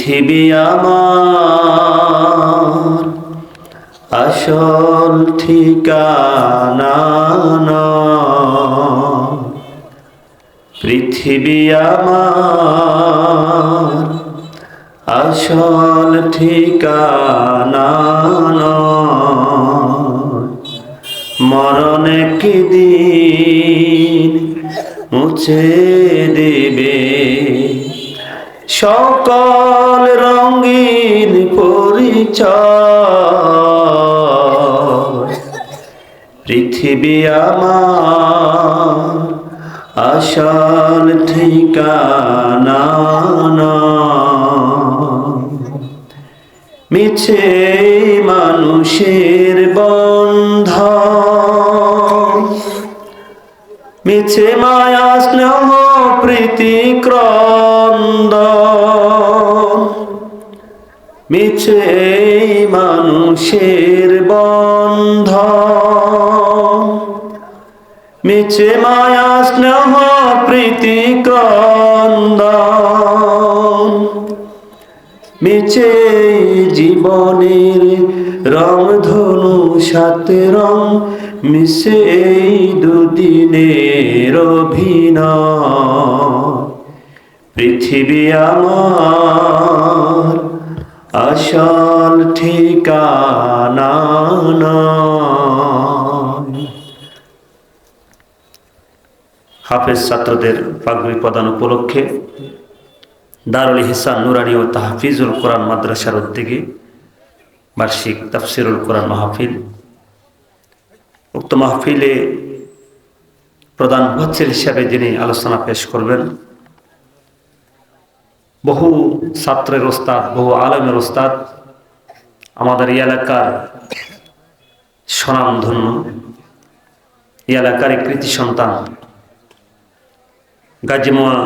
পৃথিবী আমার আসল ঠিকানা নয়। পৃথিবী আমার আসল ঠিকানা নয়। মরণ একদিন মুছে দেবে সকল রঙিন পরিচয়। পৃথিবী আমার আসল ঠিকানা নয়। মিছে মানুষের বন্ধন, মিছে মায়া স্নেহ প্রীতি ক্রন্দন। মিছে মানুষের বন্ধন, মিছে মায়া স্নেহ প্রীতি ক্রন্দন। মিছে জীবনের রং ধনু সাথে রং, মিশে এই দুদিনের অভিনয়। পৃথিবী আমার আসল ঠিকানা নয়। হাফেজ ছাত্রদের পাগড়ি প্রদান উপলক্ষে দারুল ইহসান নুরানি ও তাহফিজুল কোরআন মাদ্রাসার উদ্যোগে বার্ষিক তাফসিরুল কোরআন মাহফিল। উক্ত মাহফিলে প্রধান মুফাসসির হিসাবে যিনি আলোচনা পেশ করবেন, বহু ছাত্রের ওস্তাদ, বহু আলেমের ওস্তাদ, আমাদের এই এলাকার স্বনামধন্য, এই এলাকার কৃতি সন্তান, গাজীমোয়া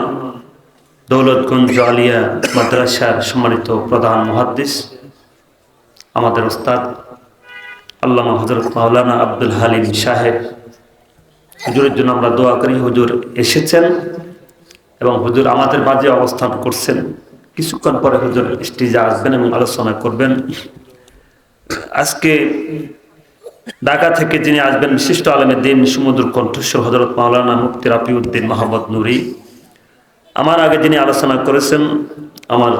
দৌলতগঞ্জ আলিয়া মাদ্রাসার সম্মানিত প্রধান মুহাদ্দিস, আমাদের ওস্তাদ আল্লামা হযরত মাওলানা আব্দুল হালিম সাহেব। হুজুরের জন্য আমরা দোয়া করি। হুজুর এসেছেন এবং হুজুর আমাদের মাঝে অবস্থান করছেন। কিছুক্ষণ পরে হুজুর স্টেজে আসবেন এবং আলোচনা করবেন। আজকে ঢাকা থেকে যিনি আসবেন, বিশিষ্ট আলেমে দ্বীন, সুমধুর কণ্ঠস্বর হযরত মাওলানা মুফতি রাফিউদ্দিন মোহাম্মদ নুরি। আমার আগে যিনি আলোচনা করেছেন, আমার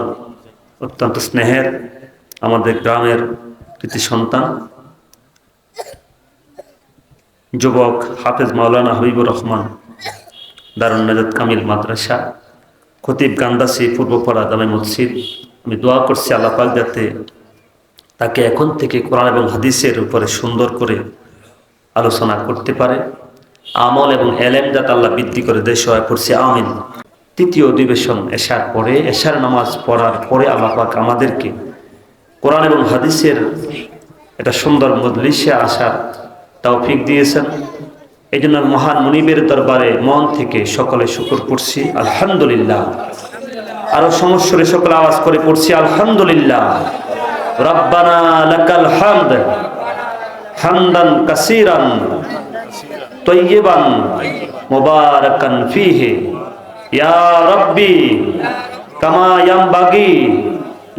অত্যন্ত স্নেহের, আমাদের গ্রামের কৃতি সন্তান, যুবক হাফেজ মাওলানা হাবিবুর রহমান, দারুন নাজাত কামিল মাদ্রাসা, খতিব গান্দাসি, পূর্বপাড়া জামে মসজিদ। আমি দোয়া করছি আল্লাহ পাক যাতে তাকে এখন থেকে কোরআন এবং হাদিসের উপরে সুন্দর করে আলোচনা করতে পারে, আমল এবং এলেম যাতে আল্লাহ বৃদ্ধি করে দেয়, সহায় করছি, আমিন। তৃতীয় অধিবেশন এশার পরে, এশার নামাজ পড়ার পরে আল্লাহ পাক আমাদেরকে কোরআন এবং হাদিসের একটা সুন্দর মজলিসে আসার তৌফিক দিয়েছেন। এই জন্য মহান মুনিবের দরবারে মন থেকে সকলে শুকর করছি, আলহামদুলিল্লাহ। আরো সমস্যরে সকলে আওয়াজ করে পড়ছি, আলহামদুলিল্লাহ। রব্বানা লাকাল হামদ হামদান কাসীরান তাইয়িবান মুবারাকান ফীহি ইয়া রাব্বি কামা ইয়ানবাগি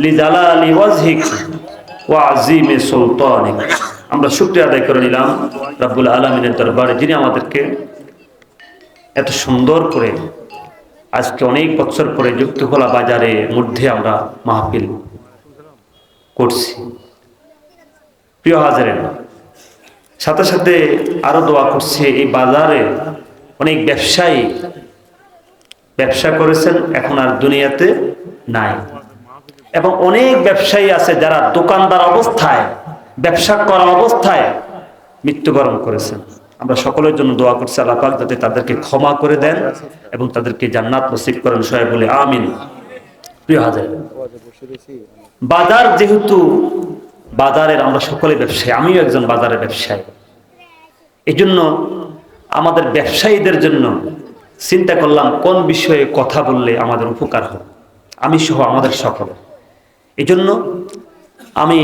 লিজালালি ওয়াজহিক ওয়া আযীমি সুলতানিক। আমরা শুকরিয়া আদায় করে নিলাম রব্বুল আলামিনের দরবারে, যিনি আমাদেরকে এত সুন্দর করে আজকে অনেক বছর পরে যুক্তখোলা বাজারের মধ্যে আমরা মাহফিল করছি। প্রিয় হাজারের সাথে সাথে আরো দোয়া করছে, এই বাজারে অনেক ব্যবসায়ী ব্যবসা করেছেন, এখন আর দুনিয়াতে নাই, এবং অনেক ব্যবসায়ী আছে যারা দোকানদার অবস্থায়, ব্যবসা করা অবস্থায় মৃত্যুবরণ করেছেন। আমরা সকলের জন্য দোয়া করছি আল্লাহ পাক যাতে তাদেরকে ক্ষমা করে দেন এবং তাদেরকে জান্নাত নসিব করেন, সবাই বলে আমিন। প্রিয় হাজার, বাজার যেহেতু বাজারের আমরা সকলে ব্যবসায়ী, আমিও একজন বাজারের ব্যবসায়ী, এই জন্য আমাদের ব্যবসায়ীদের জন্য চিন্তা করলাম কোন বিষয়ে কথা বললে আমাদের উপকার হবে, আমি সহ আমাদের সকলে। এই জন্য আমি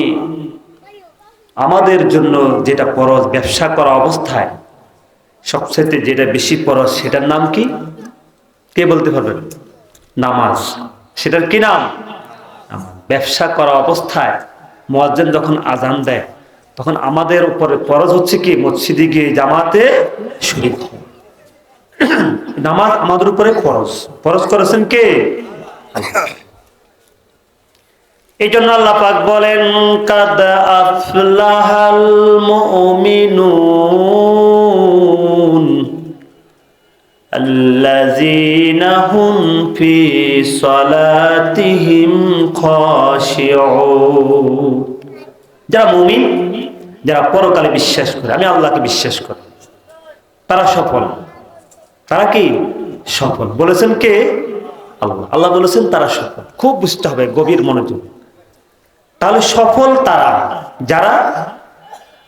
আমাদের জন্য যেটা ফরজ, ব্যবসা করা অবস্থায় সবচেয়ে যেটা বেশি ফরজ, সেটার নাম কি? কে বলতে পারবেন? নামাজ। সেটার কি নাম? নামাজ। ব্যবসা করা অবস্থায় মুয়াজ্জিন যখন আজান দেয় তখন আমাদের উপরে ফরজ হচ্ছে কি মসজিদে গিয়ে জামাতে শরীক হওয়া। নামাজ আমাদের উপরে ফরজ, ফরজ করেছেন কে? এই জন্য আল্লাহ পাক বলেন কাদ আফলাহাল মুমিনুন আল্লাযীনা হুম ফি সালাতিহিম খাশিউন। যারা মুমিন, যারা পরকালে বিশ্বাস করে, আমি আল্লাহকে বিশ্বাস করি, তারা সফল। তারা কি সফল বলেছেন কে? আল্লাহ। আল্লাহ বলেছেন তারা সফল। খুব বুঝতে হবে, গভীর মনোযোগ। তাহলে সফল তারা যারা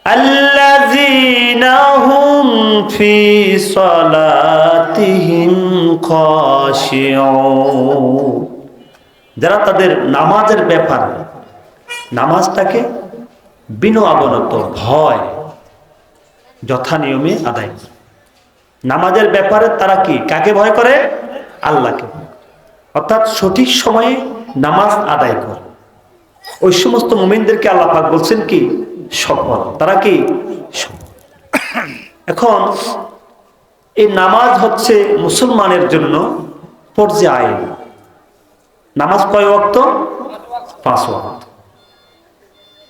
আল্লাযীনা হুম ফি সালাতিহিম খাশিউন, যারা তাদের নামাজের ব্যাপারে নামাজটাকে বিনয়াবনত ভয় যথা নিয়মে আদায় করে। নামাজের ব্যাপারে তারা কি কাকে ভয় করে? আল্লাহকে। অর্থাৎ সঠিক সময়ে নামাজ আদায় করে। ওই সমস্ত মুমিনদেরকে আল্লাহ পাক বলছেন কি সফল। তারা কি সফল। এখন এই নামাজ হচ্ছে মুসলমানের জন্য ফরজে আইন। নামাজ কয় ওয়াক্ত? 5 ওয়াক্ত।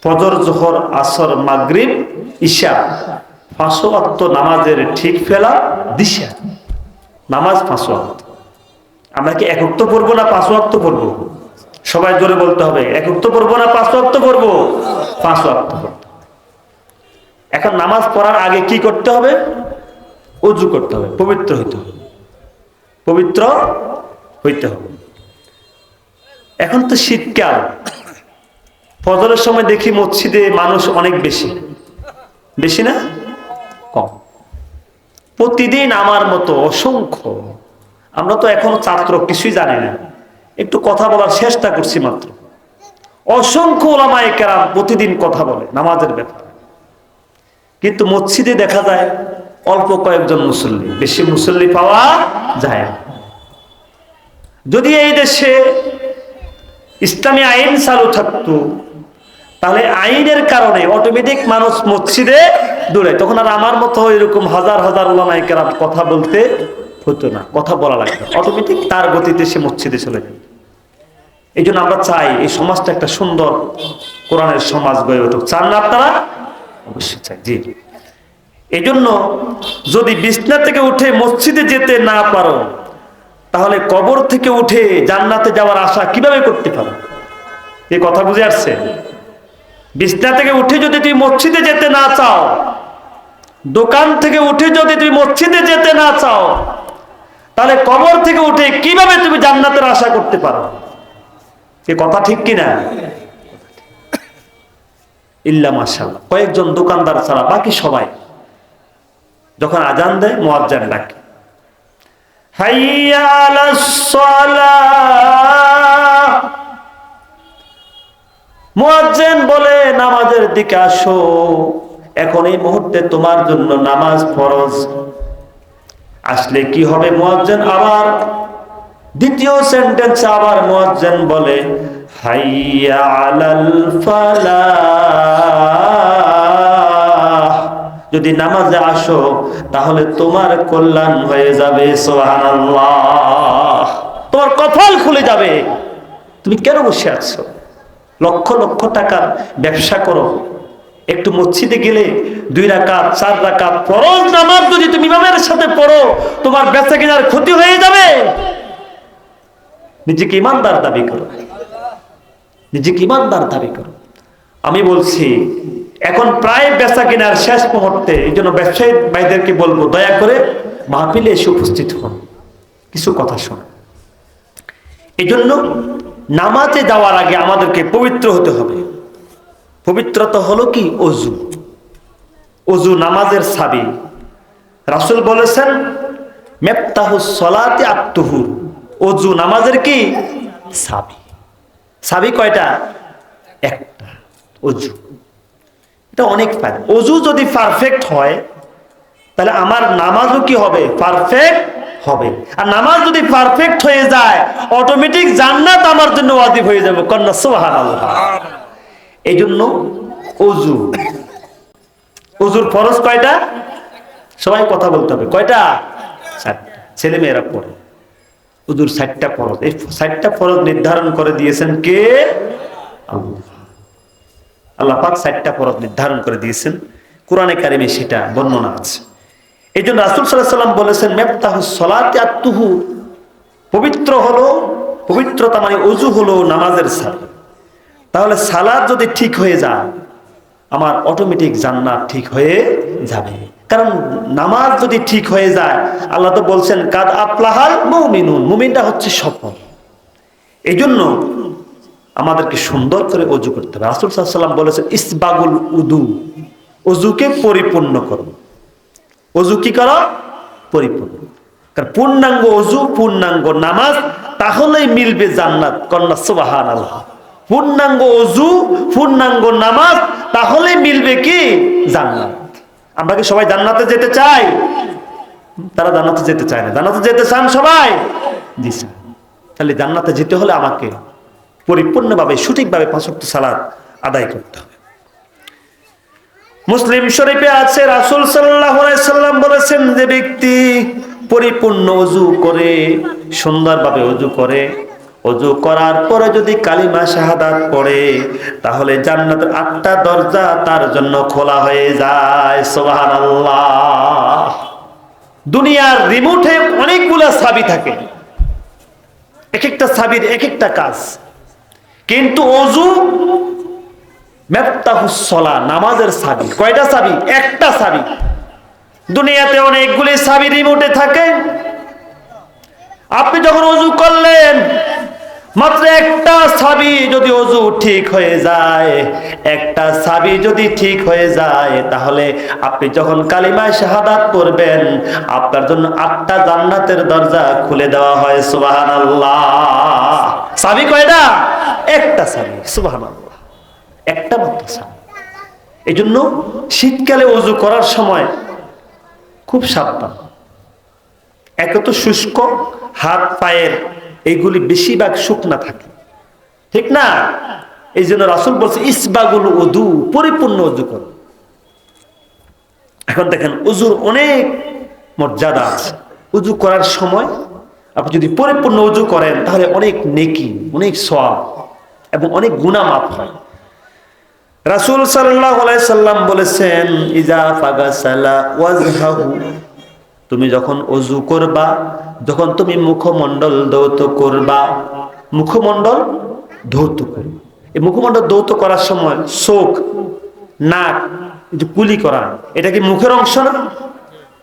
ফজর, যোহর, আসর, মাগরিব, ইশা, 5 ওয়াক্ত নামাজের ঠিক ফেলা দিশা। নামাজ 5 ওয়াক্ত। আমরা কি 1 ওয়াক্ত পড়বো না 5 ওয়াক্ত পড়বো? সবাই জোরে বলতে হবে, 1 ওয়াক্ত পড়বো না 5 ওয়াক্ত পড়বো? 5 ওয়াক্ত পড়তে। এখন নামাজ পড়ার আগে কি করতে হবে? ওযু করতে হবে, পবিত্র হইতে হবে, পবিত্র হইতে হবে। এখন তো শীতকাল, ফজরের সময় দেখি মসজিদে মানুষ অনেক বেশি, বেশি না কম? প্রতিদিন আমার মতো অসংখ্য, আমরা তো এখনো ছাত্র, কিছুই জানি না, একটু কথা বলার চেষ্টা করছি মাত্র। অসংখ্য উলামায়ে কেরাম প্রতিদিন কথা বলে নামাজের ব্যাপারে, কিন্তু মসজিদে দেখা যায় অল্প কয়েকজন মুসল্লি, বেশি মুসল্লি পাওয়া যায় না। যদি এই দেশে ইসলামী আইন চালু থাকতো তাহলে আইনের কারণে অটোমেটিক মানুষ মসজিদে দৌড়ায়, তখন আর আমার মতো এরকম হাজার হাজার উলামায়ে কেরাম কথা বলতে হতো না, কথা বলা লাগতো, অটোমেটিক তার গতিতে সে মসজিদে চলে যায়। এই জন্য আমরা চাই এই সমাজটা একটা সুন্দর কোরআনের সমাজ গড়ে উঠুক। চান না আপনারা? অবশ্যই চাই। জি, এই জন্য যদি বিছনা থেকে উঠে মসজিদে যেতে না পারো তাহলে কবর থেকে উঠে জান্নাতে যাওয়ার আশা কিভাবে করতে পারো? এই কথা বুঝে আসছে? বিছনা থেকে উঠে যদি তুমি মসজিদে যেতে না চাও, দোকান থেকে উঠে যদি তুমি মসজিদে যেতে না চাও, তাহলে কবর থেকে উঠে কিভাবে তুমি জান্নাতের আশা করতে পারো? এই কথা ঠিক কিনা? ইল্লা মাশাআল্লাহ, কয়েকজন দোকানদার ছাড়া বাকি সবাই যখন আজান দেয় মুয়াজ্জিন ডাকে, হাইয়া আলাস সালাহ, মুয়াজ্জিন বলে নামাজের দিকে আসো, এখন এই মুহূর্তে তোমার জন্য নামাজ ফরজ। আসলে কি হবে? মুয়াজ্জিন আবার দ্বিতীয় সেন্টেন্সে আবার মুয়াজ্জিন বলে হাইয়া আলাল ফালাহ, যদি নামাজে আসো তাহলে তোমার কল্যাণ হয়ে যাবে, সুবহানাল্লাহ, তোমার কপাল খুলে যাবে। তুমি কেন বসে আছো? লক্ষ লক্ষ টাকার ব্যবসা করো, একটু মসজিদে গেলে 2 রাকাত 4 রাকাত ফরজ নামাজ যদি তুমি ইমামের সাথে পড়ো, তোমার বেচা কেনার ক্ষতি হয়ে যাবে। নিজেকে ইমানদার দাবি করো, নিজেকে ইমানদার দাবি করো। আমি বলছি এখন প্রায় বেচা কেনার শেষ মুহূর্তে, এই জন্য ব্যবসায়ী ভাইদেরকে বলবো দয়া করে মাহফিলে এসে উপস্থিত হন, কিছু কথা শোন। এই জন্য নামাজে যাওয়ার আগে আমাদেরকে পবিত্র হতে হবে। পবিত্রতা হলো কি? ওযু। ওযু নামাজের চাবি। রাসূল বলেছেন মিফতাহুস সলাতি আত-তুহুর, ওযু নামাজের কি চাবি। চাবি কয়টা? একটা। ওযু, এটা অনেক পায়। ওযু যদি পারফেক্ট হয় তাহলে আমার নামাজও কি হবে? পারফেক্ট হবে। আর নামাজ যদি পারফেক্ট হয়ে যায় অটোমেটিক জান্নাত আমার জন্য ওয়াজিব হয়ে যাবে। কন্যা সুবহানাল্লাহ। এই জন্য ওযু, ওযুর ফরজ কয়টা? সবাই কথা বলতে হবে। কয়টা? 7টা। ছেলে মেয়েরা পড়ে ওযুর 7টা ফরজ। এই 7টা ফরজ নির্ধারণ করে দিয়েছেন কে? আল্লাহ। আল্লাহ পাক 7টা ফরজ নির্ধারণ করে দিয়েছেন, কোরআনে কারিমে সেটা বর্ণনা আছে। এই জন্য রাসূল সাল্লাল্লাহু আলাইহি ওয়াসাল্লাম বলেছেন মিফতাহুস সালাতি আত-তুহুর, পবিত্র হলো, পবিত্রতা মানে ওযু হলো নামাজের চাবি। তাহলে সালাত যদি ঠিক হয়ে যায় আমার অটোমেটিক জান্নাত ঠিক হয়ে যাবে। কারণ নামাজ যদি ঠিক হয়ে যায়, আল্লাহ তো বলছেন কাদ আফলাহাল মুমিনুন, মুমিনটা হচ্ছে সফল। এই জন্য আমাদেরকে সুন্দর করে ওযু করতে হবে। রাসূল সাল্লাল্লাহু আলাইহি ওয়াসাল্লাম বলেছেন ইসবাগুল উদু, ওযুকে পরিপূর্ণ করো। ওযু কি করো? পরিপূর্ণ। কারণ পূর্ণাঙ্গ ওযু, পূর্ণাঙ্গ নামাজ, তাহলেই মিলবে জান্নাত। কন্যা সুবহানাল্লাহ। পূর্ণাঙ্গ ওযু, পূর্ণাঙ্গ নামাজ, তাহলেই মিলবে কি? জান্নাত। আমরা কি সবাই জান্নাতে যেতে চাই? তারা জান্নাতে যেতে চায় না। জান্নাতে যেতে চান সবাই? জি স্যার। তাহলে জান্নাতে যেতে হলে আমাকে পরিপূর্ণভাবে সঠিকভাবে 5 ওয়াক্ত সালাত আদায় করতে হবে। মুসলিম শরীফে আছে রাসূল সাল্লাল্লাহু আলাইহি সাল্লাম বলেছেন যে ব্যক্তি পরিপূর্ণ ওযু করে, সুন্দরভাবে ওযু করে, ওযু করার পরে যদি কালিমা শাহাদাত পড়ে তাহলে জান্নাতের 8টা দরজা তার জন্য খোলা হয়ে যায়। সুবহানাল্লাহ। দুনিয়ার রিমোটে অনেকগুলা চাবি থাকে, এক একটা চাবির এক একটা কাজ, কিন্তু ওযু মিফতাহুস সালাহ, নামাজের চাবি। কয়টা চাবি? একটা চাবি। দুনিয়াতে অনেকগুলি চাবি রিমোটে থাকে। আপনি যখন ওযু করলেন মাত্র একটা চাবি যদি ওযু ঠিক হয়ে যায়, একটা চাবি যদি ঠিক হয়ে যায়, তাহলে আপনি যখন কালিমা শাহাদাত পড়বেন আপনার জন্য 8টা জান্নাতের দরজা খুলে দেওয়া হয়। সুবহানাল্লাহ। চাবি কয়টা? একটা চাবি। সুবহানাল্লাহ। একটা মাত্র চাবি। এই জন্য শীতকালে ওযু করার সময় খুব সাবধান। এত তো শুষ্ক, হাত পায়ের এইগুলি বেশিরভাগ শুকনা থাকে, ঠিক না? এই জন্য রাসূল বলছে ইসবাগুল উদু, পরিপূর্ণ ওযু করো। এখন দেখেন ওযুর অনেক মর্যাদা আছে। ওযু করার সময় আপনি যদি পরিপূর্ণ ওযু করেন তাহলে অনেক নেকি, অনেক সওয়াব এবং অনেক গুনাহ মাফ হয়। রাসূল সাল্লাল্লাহু আলাইহি সাল্লাম বলেছেন ইজা ফাগাসালা ওয়াজহাহু, তুমি যখন ওযু করবা, যখন তুমি মুখমণ্ডল ধৌত করবা, মুখমণ্ডল ধৌত করবে। এই মুখমণ্ডল ধৌত করার সময় চোখ, নাক, যে কুলি করা, এটা কি মুখের অংশ না?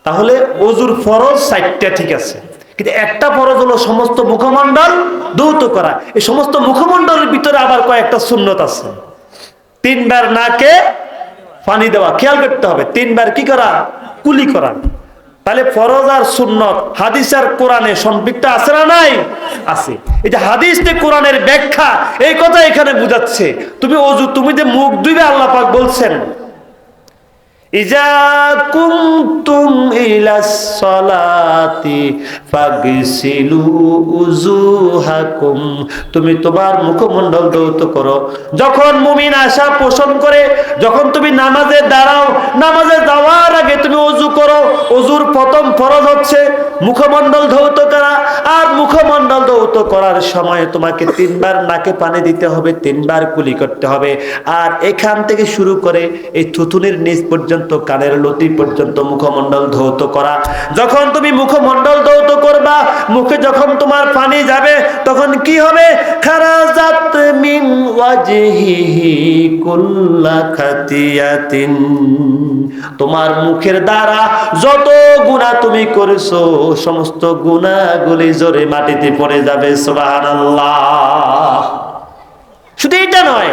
তাহলে ওযুর ফরজ 4টা ঠিক আছে, কিন্তু একটা ফরজ হলো সমস্ত মুখমণ্ডল ধৌত করা। এই সমস্ত মুখমণ্ডলের ভিতরে আবার কয়েকটা সুন্নত আছে। 3 বার নাকে পানি দেওয়া, খেয়াল করতে হবে। 3 বার কি করা? কুলি করা। তাহলে ফরজ আর সুন্নত হাদিস আর কোরআনে সম্পৃক্ত আছে না নাই? আছে। এই যে হাদিস তে কোরআনের ব্যাখ্যা, এই কথা এখানে বুঝাচ্ছে। তুমি ওযু, তুমি যে মুখ ধুইবে, আল্লাহ পাক বলছেন ইজা কুনতুম ইলাস সালাতি ফাগসিলু উযুহাকুম, তুমি তোমার মুখমণ্ডল ধৌত করো। যখন মুমিন আশা পোষণ করে, যখন তুমি নামাজে দাঁড়াও, নামাজে যাওয়ার আগে তুমি ওযু করো। ওযুর প্রথম ফরজ হচ্ছে মুখমণ্ডল ধৌত করা। আর মুখমণ্ডল ধৌত করার সময় তোমাকে 3 বার নাকে পানি দিতে হবে, 3 বার কুলি করতে হবে। আর এখান থেকে শুরু করে এই থুথুনির নিচ পর্যন্ত, কানের লতি পর্যন্ত মুখমণ্ডল ধৌত করা। যখন তুমি মুখমণ্ডল ধৌত করবা, মুখে যখন তোমার পানি যাবে, তখন কি হবে? খারাজাত মিন ওয়াজহিহি কুল্লা খাতিয়াতিন, তোমার মুখের দ্বারা যত গুনাহ তুমি করেছো সমস্ত গুনাহগুলি জোরে মাটিতে পড়ে যাবে। সুবহানাল্লাহ। শুধু এটা নয়,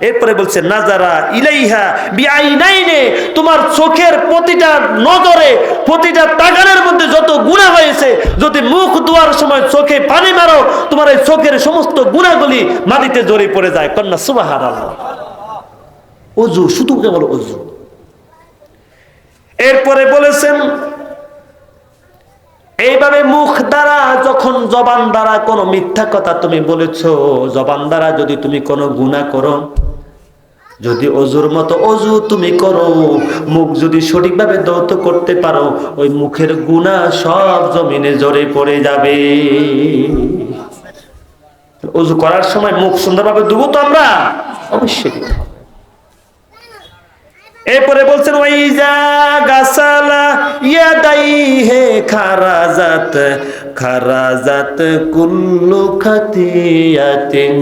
এরপরে বলছে নাজারা ইলাইহা বিআইনাইনে, তোমার চোখের প্রতিটা নজরে, প্রতিটা তাকানের মধ্যে যত গুনাহ হয়েছে, যদি মুখ ধোয়ার সময় চোখে পানি মারো, তোমার এই চোখের সমস্ত গুনাহগুলি মাটিতে জড়িয়ে পড়ে যায়। কন্যা সুবহানাল্লাহ। ওযু, শুধু কেবল ওযু। এরপরে বলেছেন এইভাবে মুখ দ্বারা যখন জবান দ্বারা কোনো মিথ্যা কথা তুমি বলেছো, জবান দ্বারা যদি তুমি কোনো গুনাহ করো, যদি অজুর মতো অজু তুমি করো, মুখ যদি সঠিকভাবে ধৌত করতে পারো, ওই মুখের গুনাহ সব জমিনে ঝরে পড়ে যাবে। অজু করার সময় মুখ সুন্দরভাবে ধুবো তো আমরা, অবশ্যই দিতে হবে। এরপরে বলছেন ওয়াইজা গাসালা ইয়াদাইহি খারাজাত খারাজাত কুল্লু খাতিয়াতিন।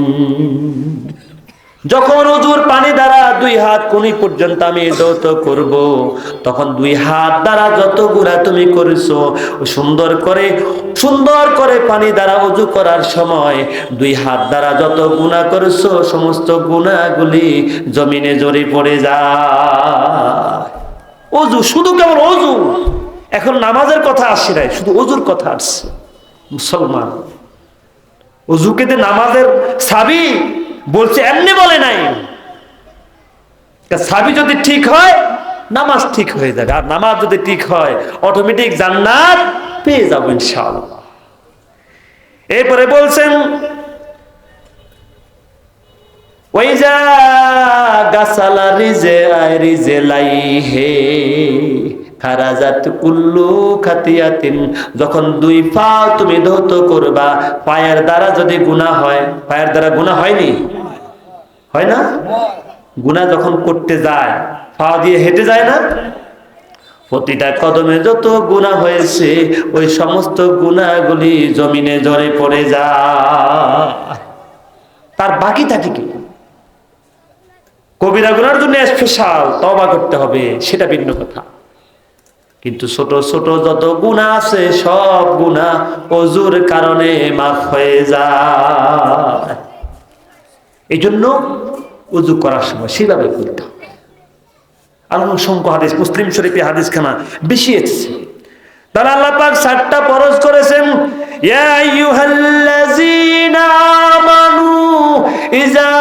যখন ওযুর পানি দ্বারা দুই হাত কোনি পর্যন্ত আমি ধৌত করব, তখন দুই হাত দ্বারা যত গুনাহ তুমি করেছো, সুন্দর করে পানি দ্বারা ওযু করার সময় দুই হাত দ্বারা যত গুনাহ করেছো, সমস্ত গুনাহগুলি জমিনে ঝরে পড়ে যায়। ওযু, শুধু কেবল ওযু। এখন নামাজের কথা আসছে না, শুধু ওযুর কথা আসছে। মুসলমান ওযুকে যে নামাজের সাবি বলছে, এমনি বলে নাই। সাবি যদি ঠিক হয়, নামাজ ঠিক হয়ে যাবে। আর নামাজ যদি ঠিক হয়, অটোমেটিক জান্নাত পেয়ে যাবো ইনশাআল্লাহ। এরপরে বলছেন ওয়াইজা গাসালা রিজলাইহি খারাজাত কুল্লু খাতিয়াতিন। যখন দুই পা তুমি ধৌত করবা, পায়ের দ্বারা যদি গুনাহ হয়, পায়ের দ্বারা গুনাহ হয়নি, হয় না? গুনাহ যখন করতে যায়, পা দিয়ে হেঁটে যায় না, প্রতিটা কদমে যত গুনাহ হয়েছে, ওই সমস্ত গুনাহগুলি জমিনে ঝরে পড়ে যায়। তার বাকি থাকে কি? কবিরা গুনার জন্য স্পেশাল তওবা করতে হবে, সেটা ভিন্ন কথা। কিন্তু ছোট ছোট যত গুনাহ আছে, সব গুনাহ ওযুর কারণে মাফ হয়ে যায়। এই জন্য ওযু করার সময় সেভাবে করতে হবে। আর অসংখ্য হাদিস, মুসলিম শরীফে হাদিসখানা বেশি এসেছে। তাহলে আল্লাহ পাক 7টা ফরজ করেছেন। ইয়া আইয়ুহাল্লাযীনা আমানু ইযা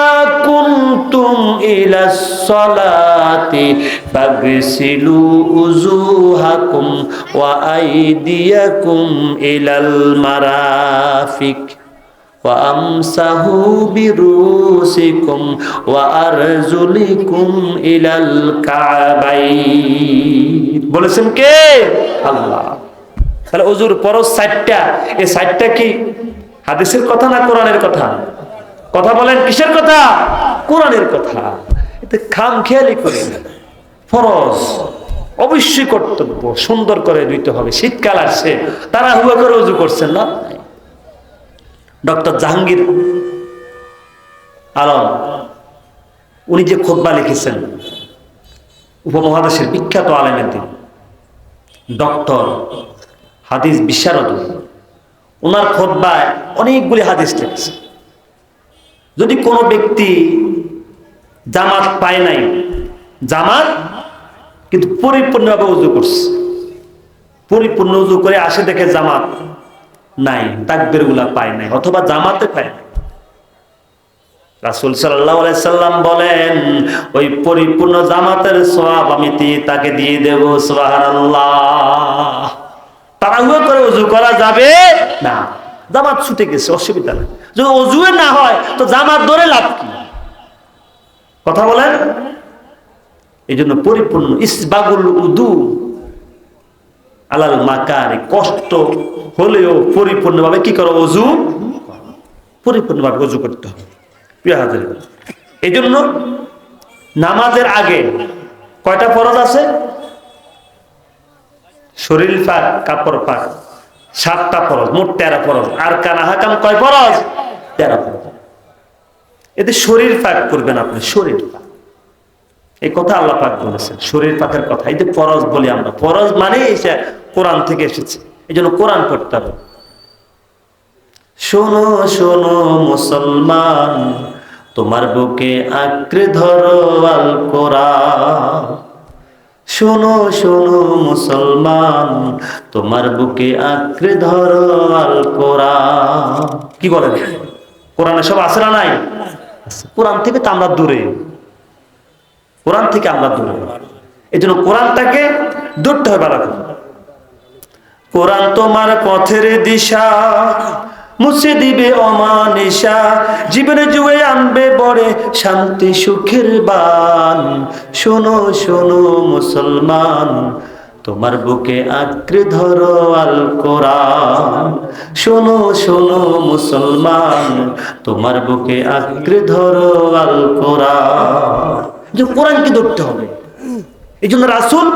কুনতুম ইলাস সালাতি ফাগসিলু উযুহাকুম ওয়া আইদিয়াকুম ইলাল মারাফিক ওয়া আমসাহু বিরুসিকুম ওয়া আরজুলিকুম ইলাল কাবাইন। বলেছেন কে? আল্লাহ। তাহলে ওযুর ফরজ 7টা। এই 7টা কি হাদিসের কথা না কোরআনের কথা? কথা বলেন, কিসের কথা? কোরআনের কথা। এতে খামখেয়ালি করি না। ফরজ অবশ্যই কর্তব্য, সুন্দর করে দিতে হবে। শীতকাল আসছে, তারা হুয়া করে ওযু করছেন না? ডক্টর জাহাঙ্গীর আলম উনি যে খুতবা লিখেছেন, উপমহাদেশের বিখ্যাত আলেমের দিন, ডক্টর, হাদিস বিশারদ, ওনার খুতবায় অনেকগুলি হাদিস লিখেছে। যদি কোনো ব্যক্তি জামাত পায় নাই, জামাত কিন্তু পরিপূর্ণভাবে ওযু করছে, পরিপূর্ণ ওযু করে আসে দেখে জামাত নাই, তাকবীর গুলা পায় নাই, অথবা জামাতে পায় নাই, রাসূল সাল্লাল্লাহু আলাইহি সাল্লাম বলেন, ওই পরিপূর্ণ জামাতের সওয়াব আমি তাকে দিয়ে দেব। সুবহানাল্লাহ। তাড়াহুড়ো করে ওযু করা যাবে না। জামাত ছুটে গেছে, অসুবিধা নেই। যদি ওযু না হয় তো জামাত ধরে লাভ কি? কথা বলেন। এই জন্য পরিপূর্ণ ইসবাগুল উদু আলাল মাকারি, কষ্ট হলেও পরিপূর্ণভাবে কি করো? ওযু, পরিপূর্ণভাবে ওযু করতে হবে। প্রিয় হাজির, এই জন্য নামাজের আগে কয়টা ফরজ আছে? শরীর পাক, কাপড় পাক, 7টা ফরজ, মোট 13 ফরজ। আর কানা হাকাম কয় ফরজ? 13 ফরজ। এতে শরীর পাক করবেন আপনি, শরীর পাক। এই কথা আল্লাহ পাক বলেছেন, শরীর পাকের কথা। এই যে ফরজ বলি আমরা, ফরজ মানে এটা কোরআন থেকে এসেছে, এই জন্য কোরআন পড়তে হবে। শোনো শোনো মুসলমান, তোমার বুকে আঁকড়ে ধরো আল কোরআন। শোনো শোনো মুসলমান, তোমার বুকে আঁকড়ে ধরো আল কোরআন। কি বলেন? কোরআনে সব আছে না নাই? কোরআন থেকে তো আমরা দূরে, কোরআন থেকে আমরা দূরে। এই জন্য কোরআনটাকে ধরতে হবে ভালো করে। কোরআন তোমার পথের দিশা, মুছে দিবে অমানিসা, জীবনে জুয়ে আনবে বড়ে শান্তি সুখের বান। শোনো শোনো মুসলমান, তোমার বুকে আঁকড়ে ধরো আল কোরআন। শোনো শোনো মুসলমান, তোমার বুকে আঁকড়ে ধরো আল কোরআন। যে কোরআনকে ধরতে হবে। এই জন্য রাসূল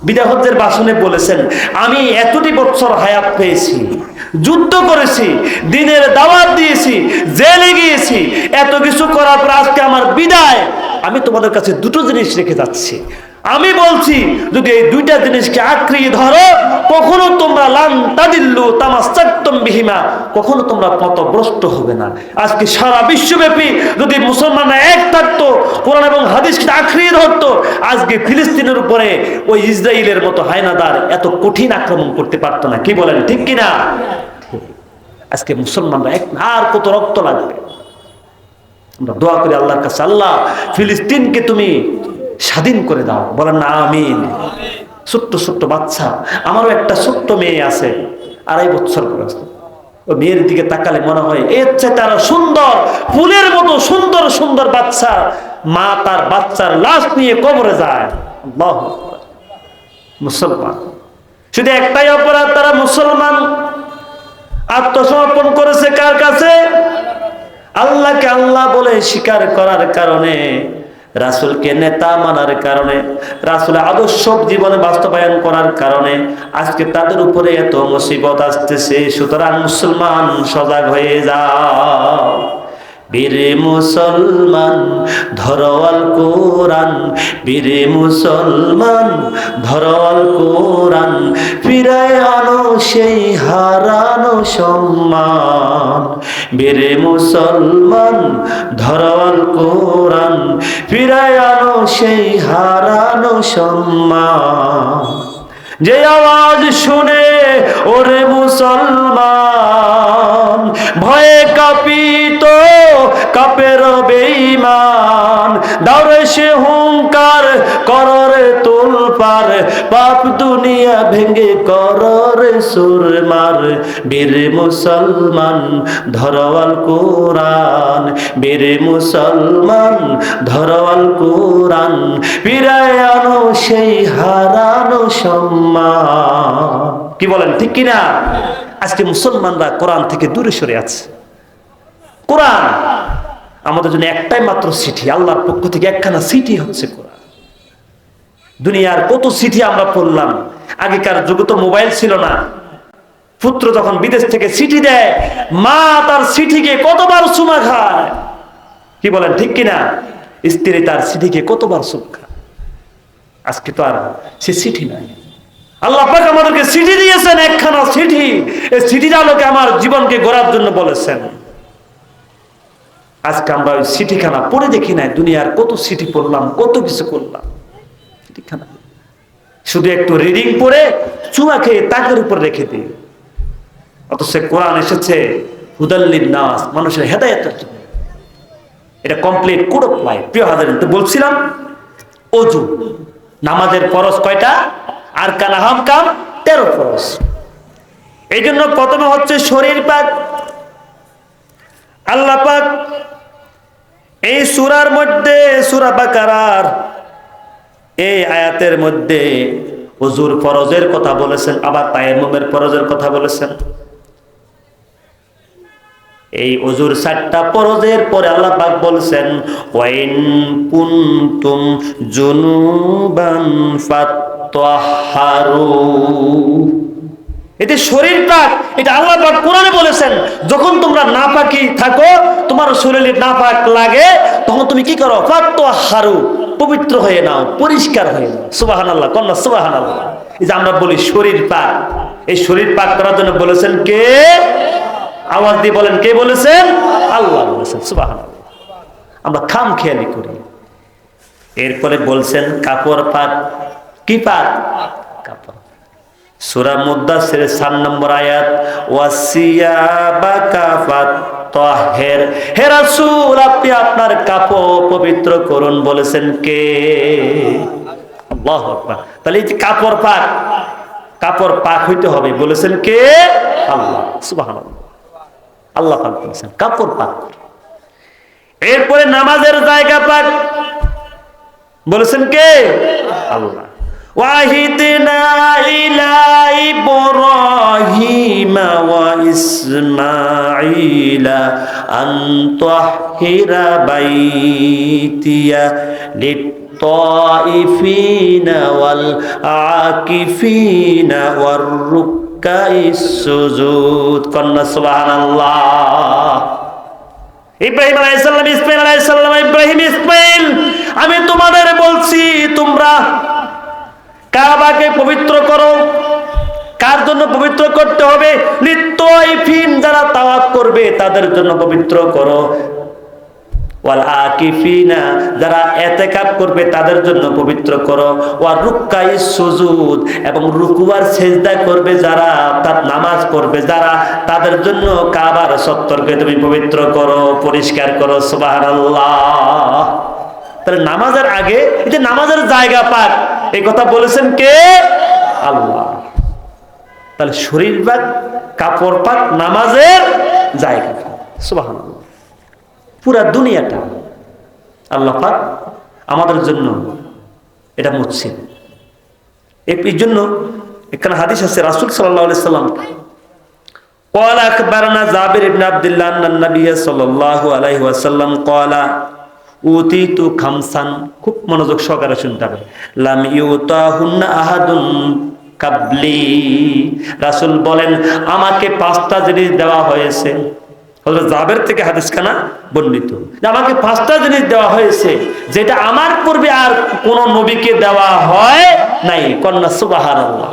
বিদায় হজ্জের ভাষণে বলেছেন, আমি এতটি বছর হায়াত পেয়েছি, যুদ্ধ করেছি, দ্বীনের দাওয়াত দিয়েছি, জেলে গিয়েছি, এত কিছু করার পর আজকে আমার বিদায়, আমি তোমাদের কাছে দুটো জিনিস রেখে যাচ্ছি। আমি বলছি, যদি এই দুইটা জিনিসকে আঁকড়িয়ে ধরো, কখনো তোমরা লান তাদিল্লু তামাসসাকতুম বিহিমা, কখনো তোমরা পথভ্রষ্ট হবে না। আজকে সারা বিশ্বব্যাপী যদি মুসলমানরা এক থাকতো, কোরআন এবং হাদিসকে আঁকড়িয়ে ধরতো, আজকে ফিলিস্তিনের উপরে ওই ইসরায়েলের মতো হায়নাদার এত কঠিন আক্রমণ করতে পারতো না। কি বলেন, ঠিক কিনা? আজকে মুসলমানরা এক, আর কত রক্ত লাগবে। আমরা দোয়া করি আল্লাহর কাছে, আল্লাহ ফিলিস্তিনকে তুমি স্বাধীন করে দাও। বলেন না আমিন। ছোট্ট ছোট্ট বাচ্চা, আমারও একটা ছোট্ট মেয়ে আছে, 2.5 বছর বয়স। ওই মেয়ের দিকে তাকালে মনে হয় এর চেয়ে তারা সুন্দর, ফুলের মতো সুন্দর সুন্দর বাচ্চা, মা তার বাচ্চার লাশ নিয়ে কবরে যায়। আল্লাহু আকবার। মুসলমান শুধু একটাই অপরাধ, তারা মুসলমান আত্মসমর্পণ করেছে কার কাছে? আল্লাহকে আল্লাহ বলে স্বীকার করার কারণে, রাসূলকে নেতা মানার কারণে, রাসূলের আদর্শ জীবনে বাস্তবায়ন করার কারণে আজকে তাদের উপরে এত মুসিবত আসতেছে। সুতরাং মুসলমান সজাগ হয়ে যাও। বীরে মুসলমান ধরো আল কোরআন, বীরে মুসলমান ধরো আল কোরআন, ফিরায় আনো সেই হারানো সম্মান। বীরে মুসলমান ধরো আল কোরআন, ফিরায় আনো সেই হারানো সম্মান। যে আওয়াজ শুনে ওরে মুসলমান, ভয়ে কাঁপিত কাপের বেঈমান, দাওরে সে হুঙ্কার কররে তোলপার, পাপ দুনিয়া ভেঙে কররে সুরমার। বীর মুসলমান ধরো আল কোরআন, বীর মুসলমান ধরো আল কোরআন, ফিরায় আনো সেই হারানো সম্মান। কি বলেন, ঠিক কিনা? আজকে মুসলমানরা কোরআন থেকে দূরে সরে আছে। কোরআন আমাদের জন্য একটাই মাত্র চিঠি, আল্লাহর পক্ষ থেকে একখানা চিঠি হচ্ছে কোরআন। দুনিয়ার কত চিঠি আমরা পড়লাম। আগেকার যুগে তো মোবাইল ছিল না। পুত্র যখন বিদেশ থেকে চিঠি দেয়, মা তার চিঠিকে কতবার চুমা খায়। কি বলেন, ঠিক কিনা? স্ত্রী তার চিঠিকে কতবার চুমা খায়। আজকে তো আর সে চিঠি নাই। আল্লাহ পাক আমাদেরকে চিঠি দিয়েছেন, একখানা চিঠি। এই চিঠির আলোকে আমার জীবনকে গড়ার জন্য বলেছেন। আজকে আমরা ওই চিঠিখানা পড়ে দেখি নাই। দুনিয়ার কত চিঠি পড়লাম, কত কিছু করলাম। চিঠিখানা শুধু একটু রিডিং পড়ে চুমা খেয়ে তাকের উপর রেখে দিই। অথচ কোরআন এসেছে হুদাল লিন-নাস, মানুষের হেদায়েতের জন্য। এটা কমপ্লিট কোড অফ লাইফ। প্রিয় হাজারিন, তো বলছিলাম ওযু, নামাজের ফরজ কয়টা? আর কান আহকাম 13 ফরজ। এই জন্য প্রথমে হচ্ছে শরীর পাক। আল্লাহ পাক এই সূরার মধ্যে, সূরা বাকারার এই আয়াতের মধ্যে ওযুর ফরজের কথা বলেছেন, আবার তায়াম্মুমের ফরজের কথা বলেছেন। এই ওযুর 4টা ফরজের পরে আল্লাহ পাক বলেছেন ওয়াইন কুনতুম জুনুবান ফাত্তাহহারু। এতে শরীর পাক, এটা আল্লাহ পাক কোরআনে বলেছেন। যখন তোমরা নাপাকি থাকো, তোমার শরীরে নাপাক লাগে, তখন তুমি কি করো? ফাত্তাহহারু, পবিত্র হয়ে নাও, পরিষ্কার হয়ে নাও। সুবহানাল্লাহ, কন্যা সুবহানাল্লাহ। এই যে আমরা বলি শরীর পাক, এই শরীর পাক করার জন্য বলেছেন কে? আওয়াজ দিয়ে বলেন, কে বলেছেন? আল্লাহ বলেছেন। সুবহানাল্লাহ। আমরা খামখেয়ালি করি। এরপরে বলছেন কাপড় পাক। কি পাক? কাপড়। সূরা মুদ্দাসসির 4 নম্বর আয়াত, ওয়াসিয়াবাকা ফাত্তাহির। হে রাসূল, আপনি আপনার কাপড় পবিত্র করুন, বলেছেন কে? আল্লাহু আকবার। তাহলে এই যে কাপড় পাক, কাপড় পাক হইতে হবে, বলেছেন কে? আল্লাহ। সুবহানাল্লাহ, আল্লাহ পাক বলেছেন কাপড় পাক। এরপরে নামাজের জায়গা পাক, বলেছেন কে? আল্লাহ। ওয়াহিদনা ইলা ইব্রাহিমা ওয়া ইসমাঈলা আন তাহহিরা বাইতিয়া লিত-তাইফিনা ওয়াল আকিফিনা ওয়ার রুক্কাইস সুজুদ। কন্না সুবহানাল্লাহ। ইব্রাহিম আলাইহিস সালাম, ইসমাঈল আলাইহিস সালাম, ইব্রাহিম ইসমাঈল, আমি তোমাদের বলছি তোমরা কাবাকে পবিত্র করো। কার জন্য পবিত্র করতে হবে? লিত-তাইফিন, যারা তাওয়াফ করবে তাদের জন্য পবিত্র করো। ওয়াল আকিফিনা, যারা ইতিকাফ করবে তাদের জন্য পবিত্র করো। ওয়া রুক্কাইস সুজুদ, এবং রুকু আর সিজদা করবে যারা, অর্থাৎ নামাজ পড়বে যারা, তাদের জন্য কাবার চত্বরকে তুমি পবিত্র করো, পরিষ্কার করো। সুবহানাল্লাহ। তাহলে নামাজের আগে এই যে নামাজের জায়গা পাক, এই কথা বলেছেন কে? আল্লাহ। তাহলে শরীর পাক, কাপড় পাক, নামাজের জায়গা পাক। সুবহানাল্লাহ। পুরা দুনিয়াটা আল্লাহ পাক আমাদের জন্য এটা মসজিদ। এই জন্য এখানে হাদিস আছে, রাসূল সাল্লাল্লাহু আলাইহি সাল্লাম قال أخبرنا جابر بن عبد الله أن النبي صلى الله عليه وسلم قال উতিতু খামসান, খুব মনোযোগ সহকারে শুনতে হবে, লাম ইউতাহুন্না আহাদুন কাবলি। রাসূল বলেন আমাকে 5টা জিনিস দেওয়া হয়েছে। হযরত জাবের থেকে হাদিসখানা বর্ণিত, যে আমাকে 5টা জিনিস দেওয়া হয়েছে যেটা আমার পূর্বে আর কোন নবীকে দেওয়া হয় নাই। কন্না সুবহানাল্লাহ।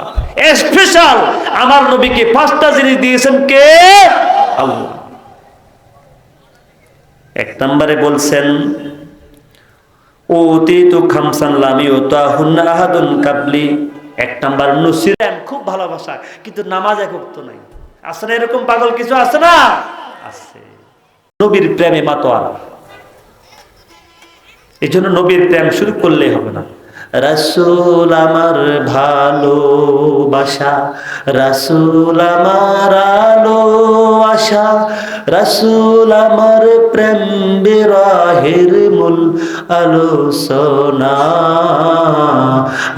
স্পেশাল আমার নবীকে 5টা জিনিস দিয়েছেন কে? আল্লাহ। 1 নম্বরে বলছেন উতিতু খামসান লাম ইউতাহুন্না আহাদুন কাবলি। 1 নম্বর নুসিরান, খুব ভালোবাসা, কিন্তু নামাজ এক ওয়াক্ত নাই। আছে না এরকম পাগল কিছু? আছে না? আছে। নবীর প্রেমে মাতোয়ারা। এই জন্য নবীর প্রেম শুরু করলেই হবে না। রাসূল আমার ভালোবাসা, রাসূল আমার আলো আশা, রাসূল আমার প্রেম বিরহের মূল আলোচনা,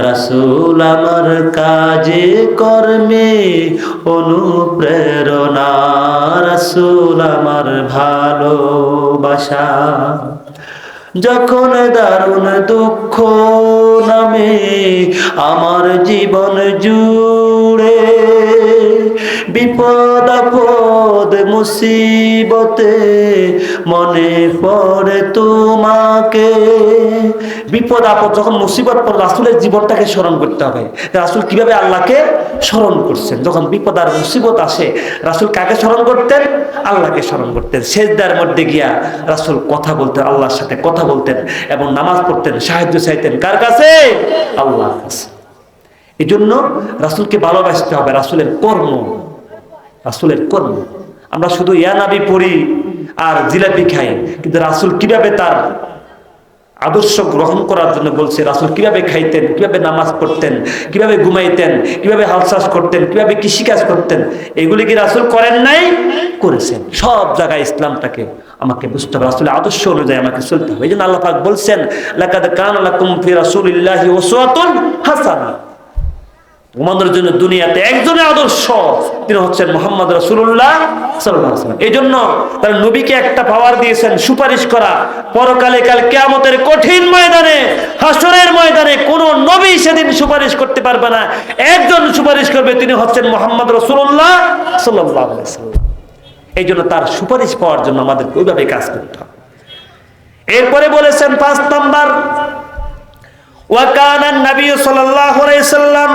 রাসূল আমার কাজে কর্মে অনুপ্রেরণা, রাসূল আমার ভালোবাসা। যখন দারুণ দুঃখ নামে আমার জীবন জুড়ে, বিপদ আপদ মুসিবতে মনে পড়ে তোমাকে। বিপদ আপদ যখন মুসিবত পড়ে, রাসূলের জীবনটাকে স্মরণ করতে হবে। রাসূল কিভাবে আল্লাহকে স্মরণ করছেন। যখন বিপদ আর মুসিবত আসে, রাসূল কাকে স্মরণ করতেন? আল্লাহকে স্মরণ করতেন। সিজদার মধ্যে গিয়া রাসূল কথা বলতেন, আল্লাহর সাথে কথা বলতেন, এবং নামাজ পড়তেন, সাহায্য চাইতেন কার কাছে? আল্লাহর কাছে। এই জন্য রাসূলকে ভালোবাসতে হবে। রাসূলের কর্ম, রাসূলের কর্ম। আমরা শুধু ইয়া নবী পড়ি আর জিলাপি খাই, কিন্তু রাসূল কিভাবে তার আদর্শ গ্রহণ করার জন্য বলছে। রাসূল কিভাবে খাইতেন, কিভাবে নামাজ পড়তেন, কিভাবে ঘুমাইতেন, কিভাবে হালচাল করতেন, কিভাবে কৃষিকাজ করতেন, এগুলি কি রাসূল করেন নাই? করেছেন। সব জায়গায় ইসলামটাকে আমাকে বুঝতে হবে, রাসূলের আদর্শ অনুযায়ী আমাকে চলতে হবে। এই জন্য আল্লাহ পাক বলছেন লাকাদ কানা লাকুম ফি রাসূলিল্লাহি উসওয়াতুন হাসানাহ। তোমাদের জন্য দুনিয়াতে একজনের আদর্শ, তিনি হচ্ছেন মুহাম্মদ রাসূলুল্লাহ সাল্লাল্লাহু আলাইহি ওয়াসাল্লাম। এই জন্য তার নবীকে একটা পাওয়ার দিয়েছেন, সুপারিশ করা। পরকালে কাল কিয়ামতের কঠিন ময়দানে, হাসরের ময়দানে কোন নবী সেদিন সুপারিশ করতে পারবে না। একজন সুপারিশ করবে, তিনি হচ্ছেন মুহাম্মদ রাসূলুল্লাহ সাল্লাল্লাহু আলাইহি ওয়াসাল্লাম। এই জন্য তার সুপারিশ পাওয়ার জন্য আমাদের ওইভাবে কাজ করতে হবে। এরপরে বলেছেন 5 নাম্বার, وكان النبي صلى الله عليه وسلم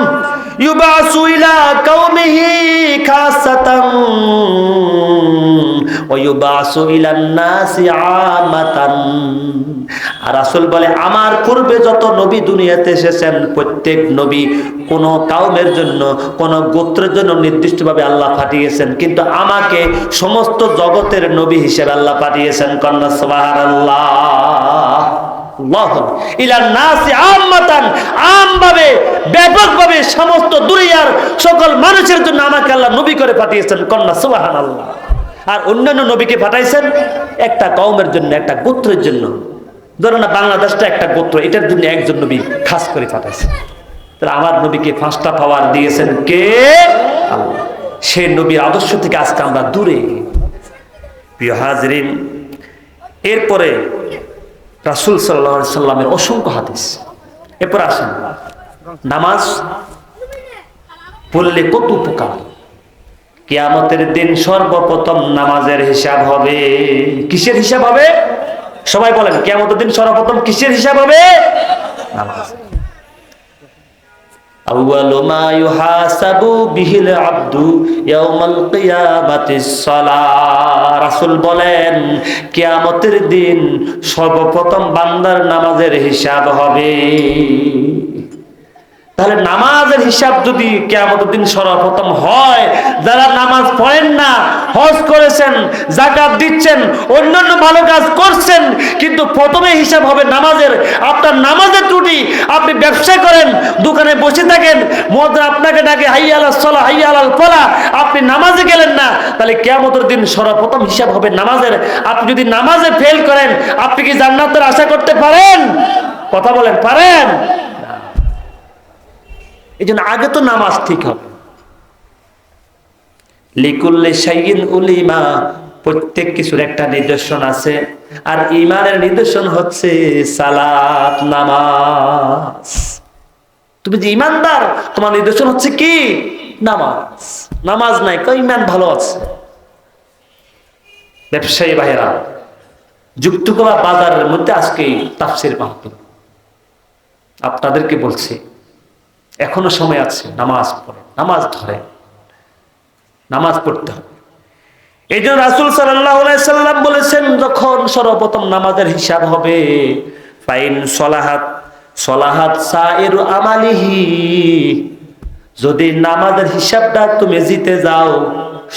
يبعث إلى قومه خاصة ويبعث إلى الناس عامة। আর রাসূল বলে আমার পূর্বে যত নবী দুনিয়াতে এসেছেন, প্রত্যেক নবী কোন কাউমের জন্য, কোন গোত্রের জন্য নির্দিষ্টভাবে আল্লাহ পাঠিয়েছেন, কিন্তু আমাকে সমস্ত জগতের নবী হিসেবে আল্লাহ পাঠিয়েছেন। কন্না সুবহানাল্লাহ। আল্লাহ ইলা নাসি আম্মাতান, আমভাবে ব্যাপকভাবে সমস্ত দুনিয়ার সকল মানুষের জন্য আমাকে আল্লাহ নবী করে পাঠিয়েছেন। কন্যা সুবহানাল্লাহ। আর অন্যান্য নবীকে পাঠাইছেন একটা কওমের জন্য, একটা গোত্রের জন্য। ধরো না বাংলাদেশটা একটা গোত্র, এটার জন্য একজন নবী খাস করে পাঠাইছেন। তাহলে আমার নবীকে 5টা পাওয়ার দিয়েছেন কে? আল্লাহ। সেই নবীর আদর্শ থেকে আজকে আমরা দূরে। প্রিয় হাজরিন, এরপরে রাসূল সাল্লাল্লাহু আলাইহি সাল্লামের অসংখ্য হাদিস। এরপর আসেন নামাজ পড়লে কত উপকার। কিয়ামতের দিন সর্বপ্রথম নামাজের হিসাব হবে। কিসের হিসাব হবে? সবাই বলেন, কিয়ামতের দিন সর্বপ্রথম কিসের হিসাব হবে? নামাজ। আউয়ালু মা ইউহাসাবু বিহিল আবদু ইয়াউমাল কিয়ামাতিস সালাহ। রাসূল বলেন কিয়ামতের দিন সর্বপ্রথম বান্দার নামাজের হিসাব হবে। তাহলে নামাজের হিসাব যদি কিয়ামতের দিন সর্বপ্রথম হয়, যারা নামাজ পড়েন না, হজ করেছেন, যাকাত দিচ্ছেন, অন্যান্য ভালো কাজ করছেন, কিন্তু প্রথমে হিসাব হবে নামাজের। আপনার নামাজের ত্রুটি, আপনি ব্যবসা করেন, দোকানে বসে থাকেন, মুয়াজ্জিন আপনাকে ডাকে হাইয়া আলাস সালাহ, হাইয়া আলাল ফালাহ, আপনি নামাজে গেলেন না, তাহলে কিয়ামতের দিন সর্বপ্রথম হিসাব হবে নামাজের। আপনি যদি নামাজে ফেল করেন, আপনি কি জান্নাতের আশা করতে পারেন? কথা বলেন, পারেন? এই জন্য আগে তো নামাজ ঠিক হবে। লিকুল্লি শাইইন উলিমা, প্রত্যেক কিছুর একটা নিদর্শন আছে। আর ঈমানের নিদর্শন হচ্ছে সালাত, নামাজ। তুমি যে ঈমানদার, তোমার নিদর্শন হচ্ছে কি? নামাজ। নামাজ নাই, কই ঈমান ভালো আছে। ব্যবসায়ী ভাইরা, যুক্তকলা বাজারের মধ্যে আজকে তাফসীর মাহফিল। আপনাদেরকে বলছি, এখনো সময় আছে, নামাজ পড়ে, নামাজ ধরে, নামাজ পড়তে হবে। এই জন্য রাসূল সাল্লাল্লাহু আলাইহি সাল্লাম বলেছেন, যখন সর্বপ্রথম নামাজের হিসাব হবে, ফাইন সলাহাত সলাহাত সাইরু আমালিহি, যদি নামাজের হিসাবটা তুমি জিতে যাও,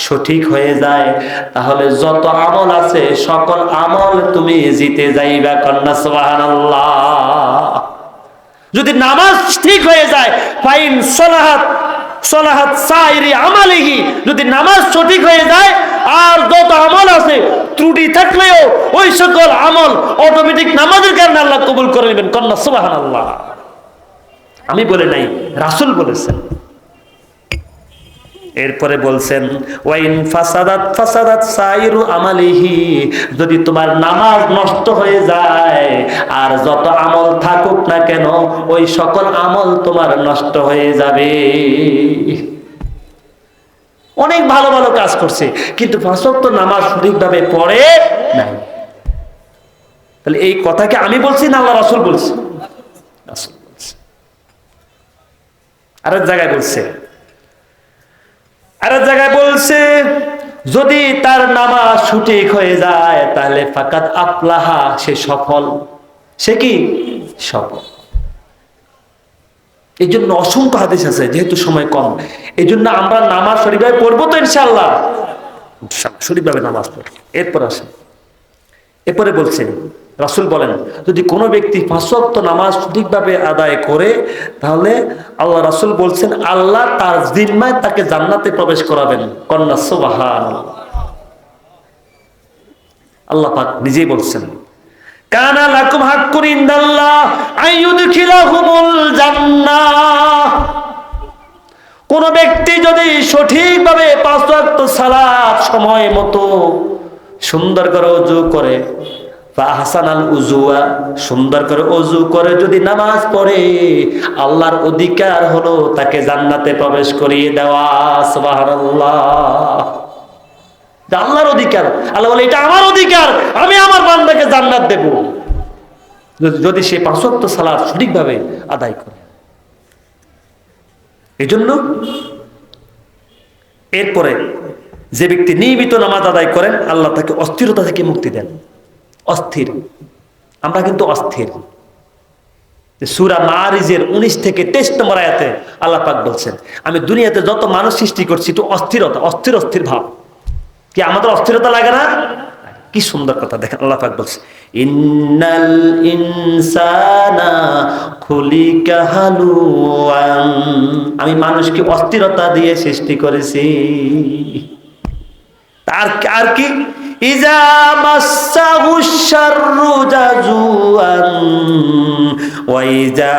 সঠিক হয়ে যায়, তাহলে যত আমল আছে সকল আমল তুমি জিতে যাইবা। কন্যা সুবহানাল্লাহ। যদি নামাজ ঠিক হয়ে যায়, ফাইন সলাহাত সলাহাত সাইরি আমালিহি, যদি নামাজ সঠিক হয়ে যায়, আর যত আমল আছে ত্রুটি থাকলেও ওই সকল আমল অটোমেটিক নামাজের কারণে আল্লাহ কবুল করে নেবেন। কন্যা সুবহানাল্লাহ। আমি বলে নাই, রাসূল বলেছেন। এরপরে বলছেন ওয়াইন ফাসাদাত ফাসাদাত সাইরু আমালিহি, যদি তোমার নামাজ নষ্ট হয়ে যায়, আর যত আমল থাকুক না কেন, ওই সকল আমল তোমার নষ্ট হয়ে যাবে। অনেক ভালো ভালো কাজ করছে, কিন্তু 5 ওয়াক্ত নামাজ সঠিকভাবে পড়ে নাই। তাহলে এই কথাকে আমি বলছি না আল্লাহ রাসূল বলছে? রাসূল বলছে। আরেক জায়গায় বলছে, আরেক জায়গায় বলছে, যদি তার নামাজ সঠিক হয়ে যায়, তাহলে ফাকাত আফলাহা, সে সফল। সে কি? সফল। এই জন্য অসংখ্য হাদিস আছে, যেহেতু সময় কম, এই জন্য আমরা নামাজ সঠিকভাবে পড়বো তো ইনশাআল্লাহ, সঠিকভাবে নামাজ পড়বো। এরপর আসেন, এরপরে বলছেন, রাসূল বলেন, যদি কোনো ব্যক্তি 5 ওয়াক্ত নামাজ সঠিকভাবে আদায় করে, তাহলে আল্লাহ রাসূল বলছেন আল্লাহ তার জিম্মায় তাকে জান্নাতে প্রবেশ করাবেন। কন্যা সুবহানাল্লাহ। আল্লাহ পাক নিজেই বলছেন, কানা লাকুম হাক্কুন ইনদাল্লাহ আইয়ুদখিলাহুমুল জান্নাহ। কোন ব্যক্তি যদি সঠিকভাবে 5 ওয়াক্ত সালাত সময় মতো সুন্দর করে ওযু করে, ফাহসানাল উযুয়া, সুন্দর করে ওযু করে যদি নামাজ পড়ে, আল্লাহর অধিকার হলো তাকে জান্নাতে প্রবেশ করিয়ে দেওয়া। সুবহানাল্লাহ। আল্লাহর অধিকার। আল্লাহ বলে এটা আমার অধিকার, আমি আমার বান্দাকে জান্নাত দেব, যদি সে 5 ওয়াক্ত সালাত সঠিকভাবে আদায় করে। এজন্য এরপরে যে ব্যক্তি নিয়মিত নামাজ আদায় করেন, আল্লাহ তাকে অস্থিরতা থেকে মুক্তি দেন। অস্থির, আমরা কিন্তু অস্থির। সূরা মারিজের 19 থেকে 23 নম্বর আয়াতে আল্লাহ পাক বলছেন, আমি দুনিয়াতে যত মানুষ সৃষ্টি করছি, তো অস্থিরতা, অস্থির অস্থির ভাব। কি আমাদের অস্থিরতা লাগে না? কি সুন্দর কথা দেখেন, আল্লাহ পাক বলছে ইন্নাল ইনসানা খুলিকা হালুআন, আমি মানুষকে অস্থিরতা দিয়ে সৃষ্টি করেছি। আর কি ইজা মাসসাহু শাররু জাজুআন ওয়া ইজা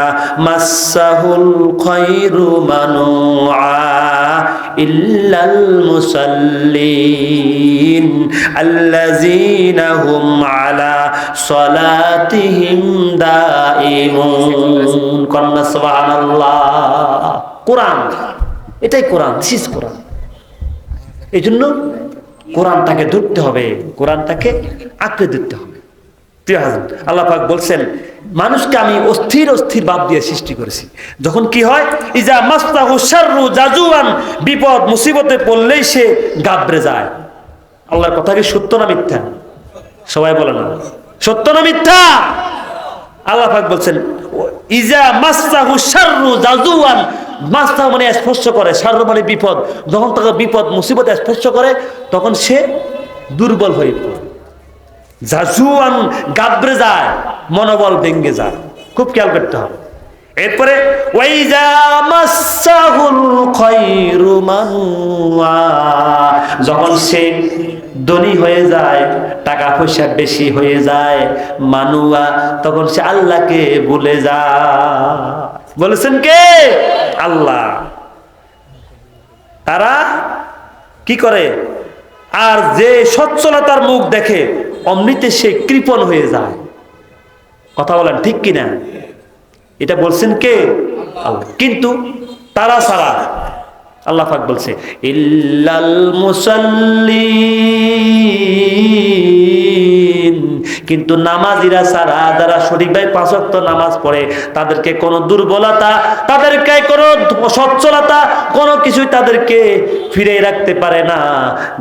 মাসসাহুল খায়রু মানুআ ইল্লাল মুসাল্লিন আল্লাযীনা হুম আলা সালাতিহিম দাঈমুন। কন্না সুবহানাল্লাহ। কোরআন, এটাই কোরআন, দিস ইজ কোরআন। এই জন্য কোরআনটাকে ধরতে হবে, কোরআনটাকে আঁকড়ে ধরতে হবে। প্রিয় হাজেন, আল্লাহ পাক বলছেন মানুষকে আমি অস্থির অস্থির ভাব দিয়ে সৃষ্টি করেছি। যখন কি হয়, ইজা মাসসাহু শাররু জাজুআন, বিপদ মুসিবতে পড়লেই সে গাবড়ে যায়। আল্লাহর কথা কি সত্য না মিথ্যা? সবাই বলে না, সত্য না মিথ্যা? আল্লাহ পাক বলছেন ইজা মাসসাহু শাররু জাজুআন, মাসা মানে স্পর্শ করে, শাররু মানে বিপদ। যখন তাকে বিপদ মুসিবত স্পর্শ করে তখন সে দুর্বল হয়ে পড়ে, জাজুআন গাবড়ে যায়, মনোবল ভেঙে যায়। খুব খেয়াল করতে হবে। এরপরে ওয়াইজা মাসসাহুল খায়রু মানুআ, যখন সে ধনী হয়ে যায়, টাকা পয়সা বেশি হয়ে যায়, মানুয়া, তখন সে আল্লাহকে ভুলে যায়। বলেছেন কে? আল্লাহ। তারা কি করে? আর যে সচ্ছলতার মুখ দেখে অমৃতে সে কৃপণ হয়ে যায়। কথা বলেন ঠিক কিনা? এটা বলছেন কে? আল্লাহ। কিন্তু তারা ছাড়া আল্লাহ পাক বলছে ইল্লাল মুসাল্লিন, কিন্তু নামাজিরা ছাড়া, যারা সঠিকভাবে 5 ওয়াক্ত নামাজ পড়ে, তাদেরকে কোনো দুর্বলতা, তাদেরকে কোনো সচ্ছলতা, কোনো কিছুই তাদেরকে ফিরে রাখতে পারে না।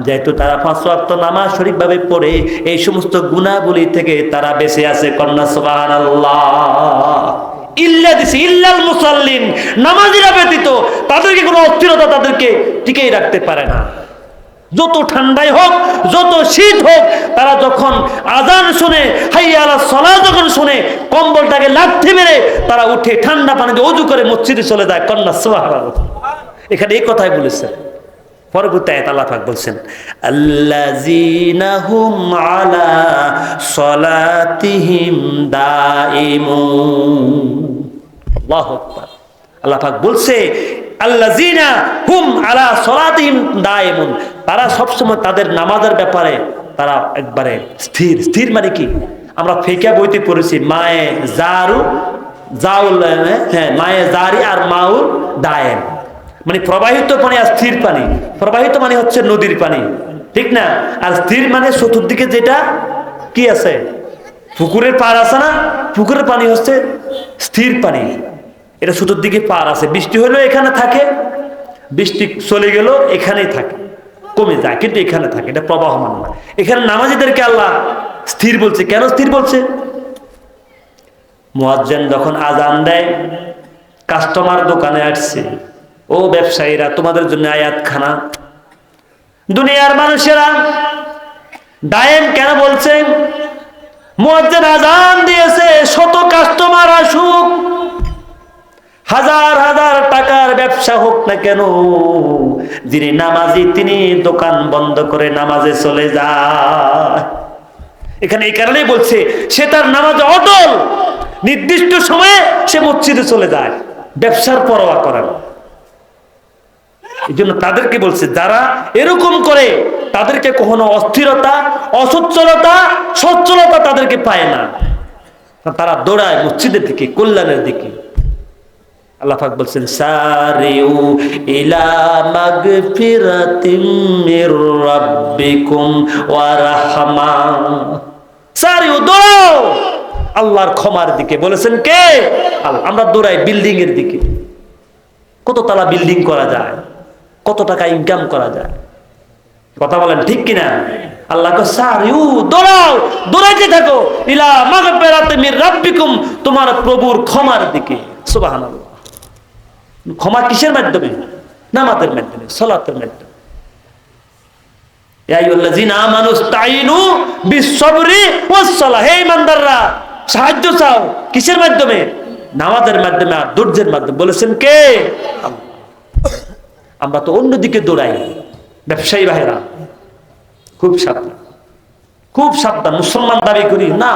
যেহেতু তারা 5 ওয়াক্ত নামাজ সঠিকভাবে পড়ে, এই সমস্ত গুনাহগুলি থেকে তারা বেঁচে আছে। কন্যা সুবহানাল্লাহ। ইল্লা দিছে, ইল্লাল মুসাল্লিন, নামাজিরা ব্যতীত তাদেরকে কোনো অস্থিরতা তাদেরকে টিকেই রাখতে পারে না। যত ঠান্ডাই হোক, যত শীত হোক, তারা যখন আজান শুনে, হাইয়া আলাস সালাহ যখন শুনে, কম্বলটাকে লাথি মেরে তারা উঠে ঠান্ডা পানিতে ওযু করে মসজিদে চলে যায়। কন্যা সুবহানাল্লাহ। এখানে এই কথাই বলেছেন। পরবর্তী আয়াত আল্লাহ পাক বলছেন আল্লাযীনা হুম আলা সালাতিহিম দাঈমুন। আল্লাহু আকবার। আল্লাহ পাক বলছে আল্লাযীনা হুম আলা সালাতিহিম দাঈমুন, তারা সবসময় তাদের নামাজের ব্যাপারে তারা একবারে স্থির। স্থির মানে কি? আমরা ফিকহ বইতে পড়েছি মায়ে জারু জাউল, হ্যাঁ, মায়ে জারি আর মাউল দায়েম, মানে প্রবাহিত পানি আর স্থির পানি। প্রবাহিত মানে হচ্ছে নদীর পানি, ঠিক না? আর স্থির মানে চতুর্দিকে যেটা কি আছে, পুকুরের পার আছে না, পুকুরের পানি হচ্ছে স্থির পানি। এটা চতুর্দিকে পার আছে, বৃষ্টি হলেও এখানে থাকে, বৃষ্টি চলে গেল এখানেই থাকে, কমে যায় কিন্তু এখানে থাকে, এটা প্রবাহমান না। এখানে নামাজীদেরকে আল্লাহ স্থির বলছে। কেন স্থির বলছে? মুয়াজ্জিন যখন আজান দেয়, কাস্টমার দোকানে আসছে, ও ব্যবসায়ীরা, তোমাদের জন্য আয়াতখানা। দুনিয়ার মানুষেরা দায়েম কেন বলছেন? মুয়াজ্জিন আজান দিয়েছে, শত কাস্টমার আসুক, হাজার হাজার টাকার ব্যবসা হোক না কেন, যিনি নামাজি তিনি দোকান বন্ধ করে নামাজে চলে যায়। এখানে এই কারণেই বলছে সে তার নামাজে অটল, নির্দিষ্ট সময়ে সে মসজিদে চলে যায়, ব্যবসার পরোয়া করে না। এই জন্য তাদেরকে বলছে যারা এরকম করে তাদেরকে কখনো অস্থিরতা, অসচ্ছলতা, সচ্ছলতা তাদেরকে পায় না, তারা দৌড়ায় মসজিদের দিকে, কল্যাণের দিকে। আল্লাহ পাক বলছেন সারিউ ইলা মাগফিরাতিম মির রাব্বিকুম ওয়া রাহমা, সারিউ দৌড়াও আল্লাহর ক্ষমার দিকে। বলেছেন কে? আল্লাহ। আমরা দৌড়াই বিল্ডিং এর দিকে। কত তালা বিল্ডিং করা যায়, কত টাকা ইনকাম করা যায়, কথা বলেন ঠিক কিনা? আল্লাহ কো সারিউ দৌড়াও, দৌড়াইতে থাকো ইলা মাগফিরাতিম মির রাব্বিকুম, তোমার প্রভুর ক্ষমার দিকে। সুবহানাল্লাহ। ক্ষমা কিসের মাধ্যমে? নামাজের মাধ্যমে, সালাতের মাধ্যমে। ইয়া আইয়ুহাল্লাযীনা আমানু ইসতাঈনু বিস-সাবরি ওয়াস-সালাহ। হে ঈমানদাররা, সাহায্য চাও কিসের মাধ্যমে? নামাজের মাধ্যমে আর ধৈর্যের মাধ্যমে। বলেছেন কে? আল্লাহ। আমরা তো অন্যদিকে দৌড়াই। ব্যবসায়ী ভাইরা খুব সাবধান, খুব সাবধান। মুসলমান দাবি করি না,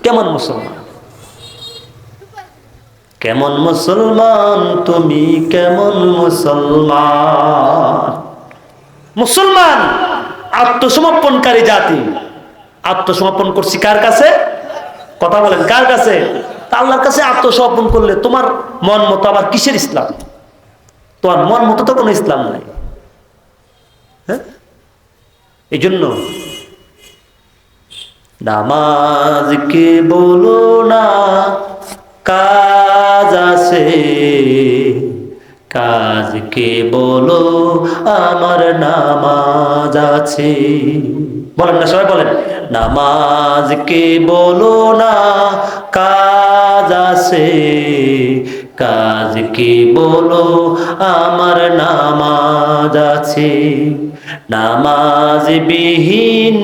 কেমন মুসলমান? কেমন মুসলমান তুমি, কেমন মুসলমান? মুসলমান আত্মসমর্পণকারী জাতি। আত্মসমর্পণ করছি কার কাছে? কথা বলেন, কার কাছে? আল্লাহর কাছে আত্মসমর্পণ করলে তোমার মন মতো আবার কিসের ইসলাম? তোমার মন মতো তো কোনো ইসলাম নাই। হ্যাঁ, এই জন্য নামাজকে বলো না কাজ আছে, কাজকে বলো আমার নামাজ আছে। বলেন না সবাই, বলেন নামাজকে বলো না কাজ আছে, কাজকে বলো আমার নামাজ আছে। নামাজ বিহীন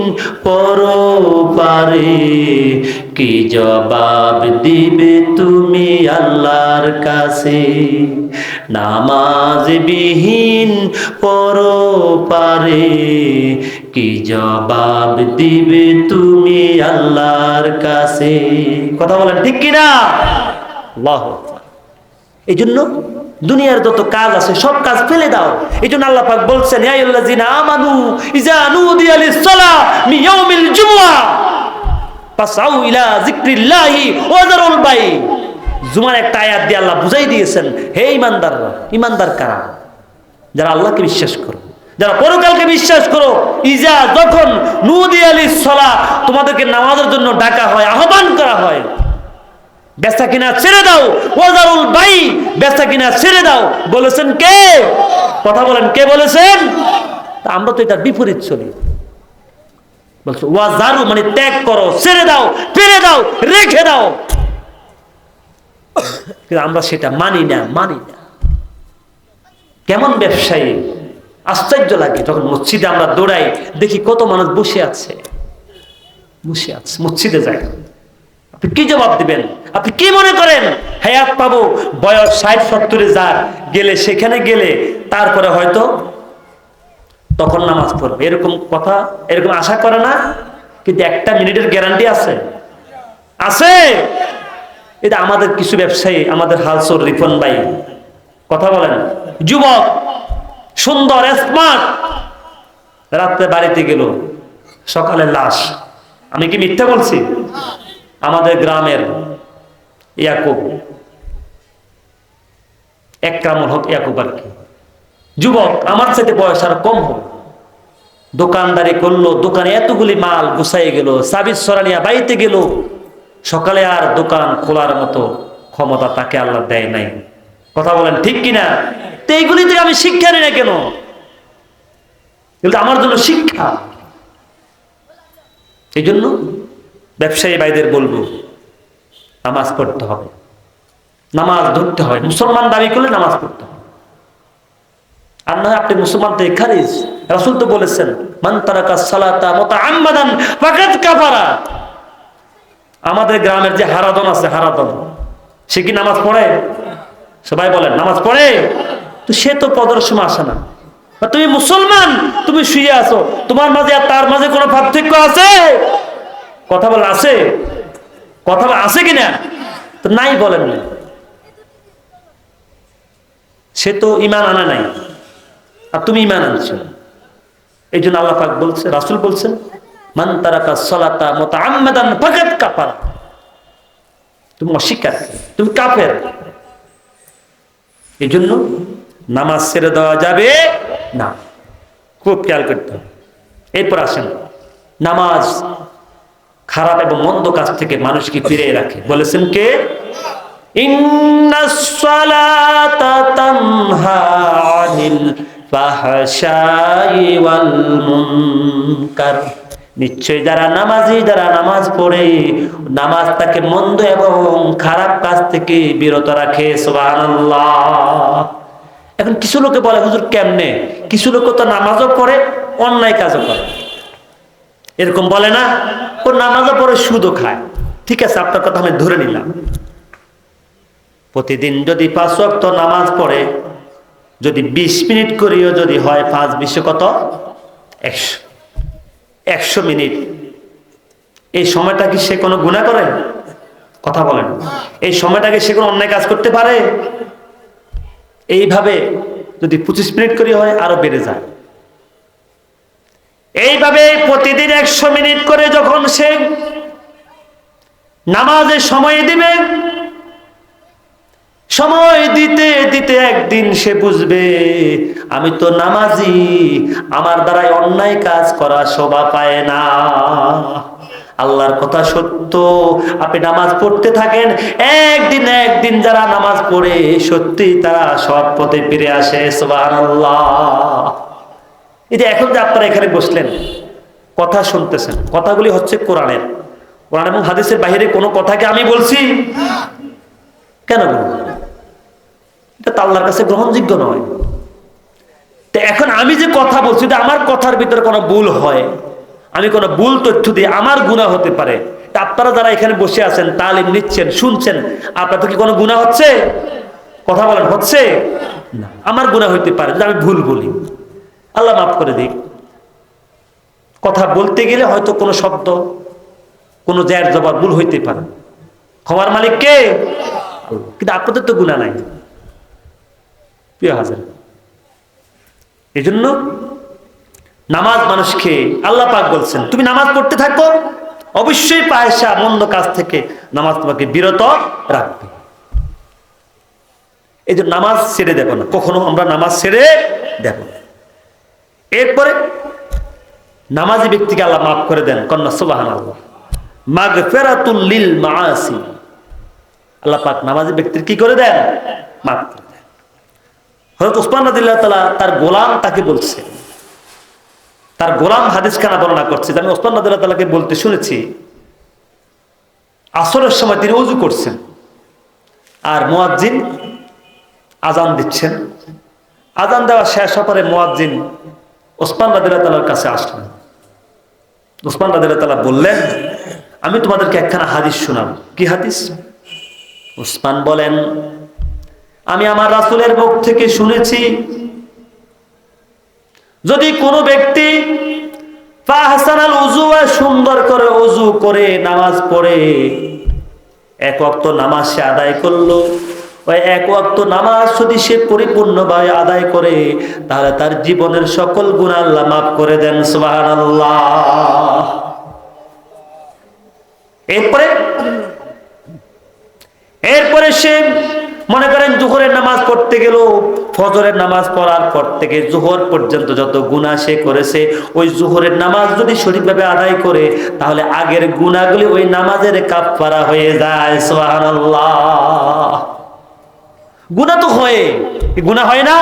পরপারে কি জবাব দিবে তুমি আল্লাহর কাছে? নামাজ বিহীন পরপারে কি জবাব দিবে তুমি আল্লাহর কাছে? কথা বলেন ঠিক কিনা? আল্লাহু আকবার। এই জন্য দুনিয়ার যত কাজ আছে সব কাজ ফেলে দাও। এই জন্য আল্লাহ পাক বলছেন, ইয়া আইয়ুহাল্লাযীনা আমানু ইযা নুদিয়া লিস-সালাহ মিন ইয়াউমিল জুমআহ ফাসআউ ইলা যিকরিল্লাহি ওয়া যারুল বাই। জুমার একটা আয়াত দিয়ে আল্লাহ বুঝাই দিয়েছেন, হে ঈমানদাররা। ঈমানদার কারা? যারা আল্লাহকে বিশ্বাস করো, যারা পরকালকে বিশ্বাস করো। ইজা, যখন নুদিয়া লিস-সালাহ, তোমাদেরকে নামাজের জন্য ডাকা হয়, আহ্বান করা হয়, বেচা কিনা ছেড়ে দাও। ওয়াজারুল বাই, বেচা কিনা ছেড়ে দাও। বলেছেন কে? কথা বলেন, কে বলেছেন? আমরা তো এটার বিপরীত চলি। বলছো ওয়াজারু মানে ত্যাগ করো, ছেড়ে দাও, ফেলে দাও, রেখে দাও। কিন্তু আমরা সেটা মানি না, মানি না। কেমন ব্যবসায়ী! আশ্চর্য লাগে যখন মসজিদে আমরা দৌড়াই, দেখি কত মানুষ বসে আছে, বসে আছে। মসজিদে যায়, আপনি কি জবাব দিবেন? আপনি কি মনে করেন হায়াত পাবো? বয়স 60-70 যার গেলে, সেখানে গেলে তারপরে হয়তো তখন নামাজ পড়বে, এরকম কথা, এরকম আশা করে না। কিন্তু একটা মিনিটের গ্যারান্টি আছে, আছে। এটা আমাদের কিছু ব্যবসায়ী, আমাদের হালসোর রিপন ভাই, কথা বলেন, যুবক, সুন্দর, স্মার্ট, রাত্রে বাড়িতে গেল, সকালে লাশ। আমি কি মিথ্যা বলছি? আমাদের গ্রামের ইয়াকুব, একরামুল হক ইয়াকুব আর কি, যুবক, আমার সাথে বয়স আর কম হোক, দোকানদারি করলো, দোকানে এতগুলি মাল গুছাই গেল, সাবিস সরানিয়া বাড়িতে গেল, সকালে আর দোকান খোলার মতো ক্ষমতা তাকে আল্লাহ দেয় নাই। কথা বলেন ঠিক কিনা? তো এইগুলি থেকে আমি শিক্ষা নিই না কেন? কিন্তু আমার জন্য শিক্ষা। এই জন্য ব্যবসায়ী ভাইদের বলবো, নামাজ পড়তে হবে, নামাজ ধরতে হবে। মুসলমান দাবি করলে নামাজ পড়তে হবে, আর না আপনি মুসলমান থেকে খারিজ। রাসূল তো বলেছেন, মান তারাকাস সালাতা মুতাআম্মাদান ফাকাদ কাফারা। আমাদের গ্রামের যে হারাদন আছে, হারাদন, সে কি নামাজ পড়ে? সবাই বলেন নামাজ পড়ে? তো সে তো পদের সময় আসে না। তুমি মুসলমান, তুমি শুয়ে আছো, তোমার মাঝে আর তার মাঝে কোনো পার্থক্য আছে? কথা বল, আছে? কথা আছে কিনা? তো নাই, বলেন না। সে তো ঈমান আনা নাই, আর তুমি ঈমান আনছো। এই জন্য আল্লাহ পাক বলছে, রাসূল বলছেন, মান তারাকা সালাতা মুতাআম্মাদান ফাকাদ কাফারা। তুমি অস্বীকার, তুমি কাফের। এই জন্য নামাজ ছেড়ে দেওয়া যাবে না, খুব খেয়াল করতে হবে। এরপর আসেন, নামাজ খারাপ এবং মন্দ কাজ থেকে মানুষকে ফিরিয়ে রাখে। বলেছেন কে? ইন্নাস সালাতা তানহা আনিল ফাহশাই ওয়াল মুনকার। নিশ্চয় যারা নামাজি, যারা নামাজ পড়ে, নামাজ তাকে মন্দ এবং খারাপ কাজ থেকে বিরত রাখে। সুবহানাল্লাহ। এখন কিছু লোকে বলে, হুজুর কেমনে? কিছু লোক তো নামাজও পড়ে, অন্যায় কাজও করে। এরকম বলে না, ও নামাজও পড়ে সুদও খায়। ঠিক আছে, আপনার কথা আমি ধরে নিলাম। প্রতিদিন যদি 5 ওয়াক্ত নামাজ পড়ে, যদি 20 মিনিট করিও যদি হয়, 5 × 20 কত? 100 মিনিট। এই সময়টা কি সে কোনো গুনাহ করে? কথা বলেন। এই সময়টাকে সে কোনো অন্যায় কাজ করতে পারে? এইভাবে যদি 25 মিনিট করে হয়, আরো বেড়ে যায়। এইভাবে প্রতিদিন 100 মিনিট করে যখন সে নামাজে সময় দিবে, সময় দিতে দিতে একদিন সে বুঝবে আমি তো নামাজি, আমার দ্বারাই অন্যায় কাজ করা শোভা পায় না। আল্লাহর কথা সত্য, আপনি নামাজ পড়তে থাকেন, একদিন একদিন যারা নামাজ পড়ে সত্যি তারা সৎ পথে ফিরে আসে। সুবহানাল্লাহ। এই যে এখন যে আপনারা এখানে বসলেন, কথা শুনতেছেন, কথাগুলি হচ্ছে কোরআনের, কোরআন এবং হাদিসের বাইরে কোনো কথাকে আমি বলছি? কেন বলবো? এটা তো আল্লাহর কাছে গ্রহণযোগ্য নয়। তো এখন আমি যে কথা বলছি, যদি আমার কথার ভিতরে কোনো ভুল হয়, আমি কোনো ভুল তথ্য দিয়ে আমার গুনাহ হতে পারে। তা আপনারা যারা এখানে বসে আছেন, তালিম নিচ্ছেন, শুনছেন, আপনাদের কি কোনো গুনাহ হচ্ছে? কথা বলেন, হচ্ছে না। আমার গুনাহ হইতে পারে যদি আমি ভুল বলি, আল্লাহ মাফ করে দিক। কথা বলতে গেলে হয়তো কোনো শব্দ, কোনো জায়ের জবাব ভুল হইতে পারে, ক্ষমার মালিক কে? কিন্তু আপনাদের তো গুনাহ নাই। প্রিয় হাজার, এই জন্য নামাজ মানুষকে, আল্লাহ পাক বলছেন তুমি নামাজ পড়তে থাকো, অবশ্যই পায়সা মন্দ কাজ থেকে নামাজ তোমাকে বিরত রাখবে। এই যে নামাজ ছেড়ে দেব না, কখনো আমরা নামাজ ছেড়ে দেব না। এরপরে নামাজি ব্যক্তিকে আল্লাহ মাফ করে দেন, কন্যা সুবহানাল্লাহ। মাগফিরাতুল লিল মাআসি, আল্লাহ পাক নামাজি ব্যক্তির কি করে দেন? মাফ করে দেন। হযরত উসমান রাদিয়াল্লাহু তাআলা তার গোলাম তাকে বলছে, তার গোলাম হাদিস খানা বর্ণনা করছে, আমি ওসমান রাদিয়াল্লাহু তাআলাকে বলতে শুনেছি, আসরের সময় তিনি ওযু করছেন আর মুয়াজ্জিন আজান দিচ্ছেন। আজান দেওয়া শেষ হওয়ার পরে মুয়াজ্জিন ওসমান রাদিয়াল্লাহু তাআলার কাছে আসলেন। ওসমান রাদিয়াল্লাহু তাআলা বললেন, আমি তোমাদেরকে একখানা হাদিস শোনাবো। কি হাদিস? ওসমান বলেন, আমি আমার রাসূলের মুখ থেকে শুনেছি, যদি কোনো ব্যক্তি ফাহসানাল উযু, সুন্দর করে ওযু করে নামাজ পড়ে, 1 ওয়াক্ত নামাজ সে আদায় করলো, ওই 1 ওয়াক্ত নামাজ যদি সে পরিপূর্ণভাবে আদায় করে, তাহলে তার জীবনের সকল গুনাহ আল্লাহ মাফ করে দেন। সুবহানাল্লাহ। এরপরে সে মনে করেন জোহরের নামাজ পড়তে গেল, ফজরের নামাজ পড়ার পর থেকে জোহর পর্যন্ত যত গুনাহ সে করেছে, ওই জোহরের নামাজ যদি সঠিকভাবে আদায় করে, তাহলে আগের গুনাহগুলি ওই নামাজের কাফারা হয়ে যায়। সুবহানাল্লাহ। গুনাহ তো হয়, গুনাহ হয় না?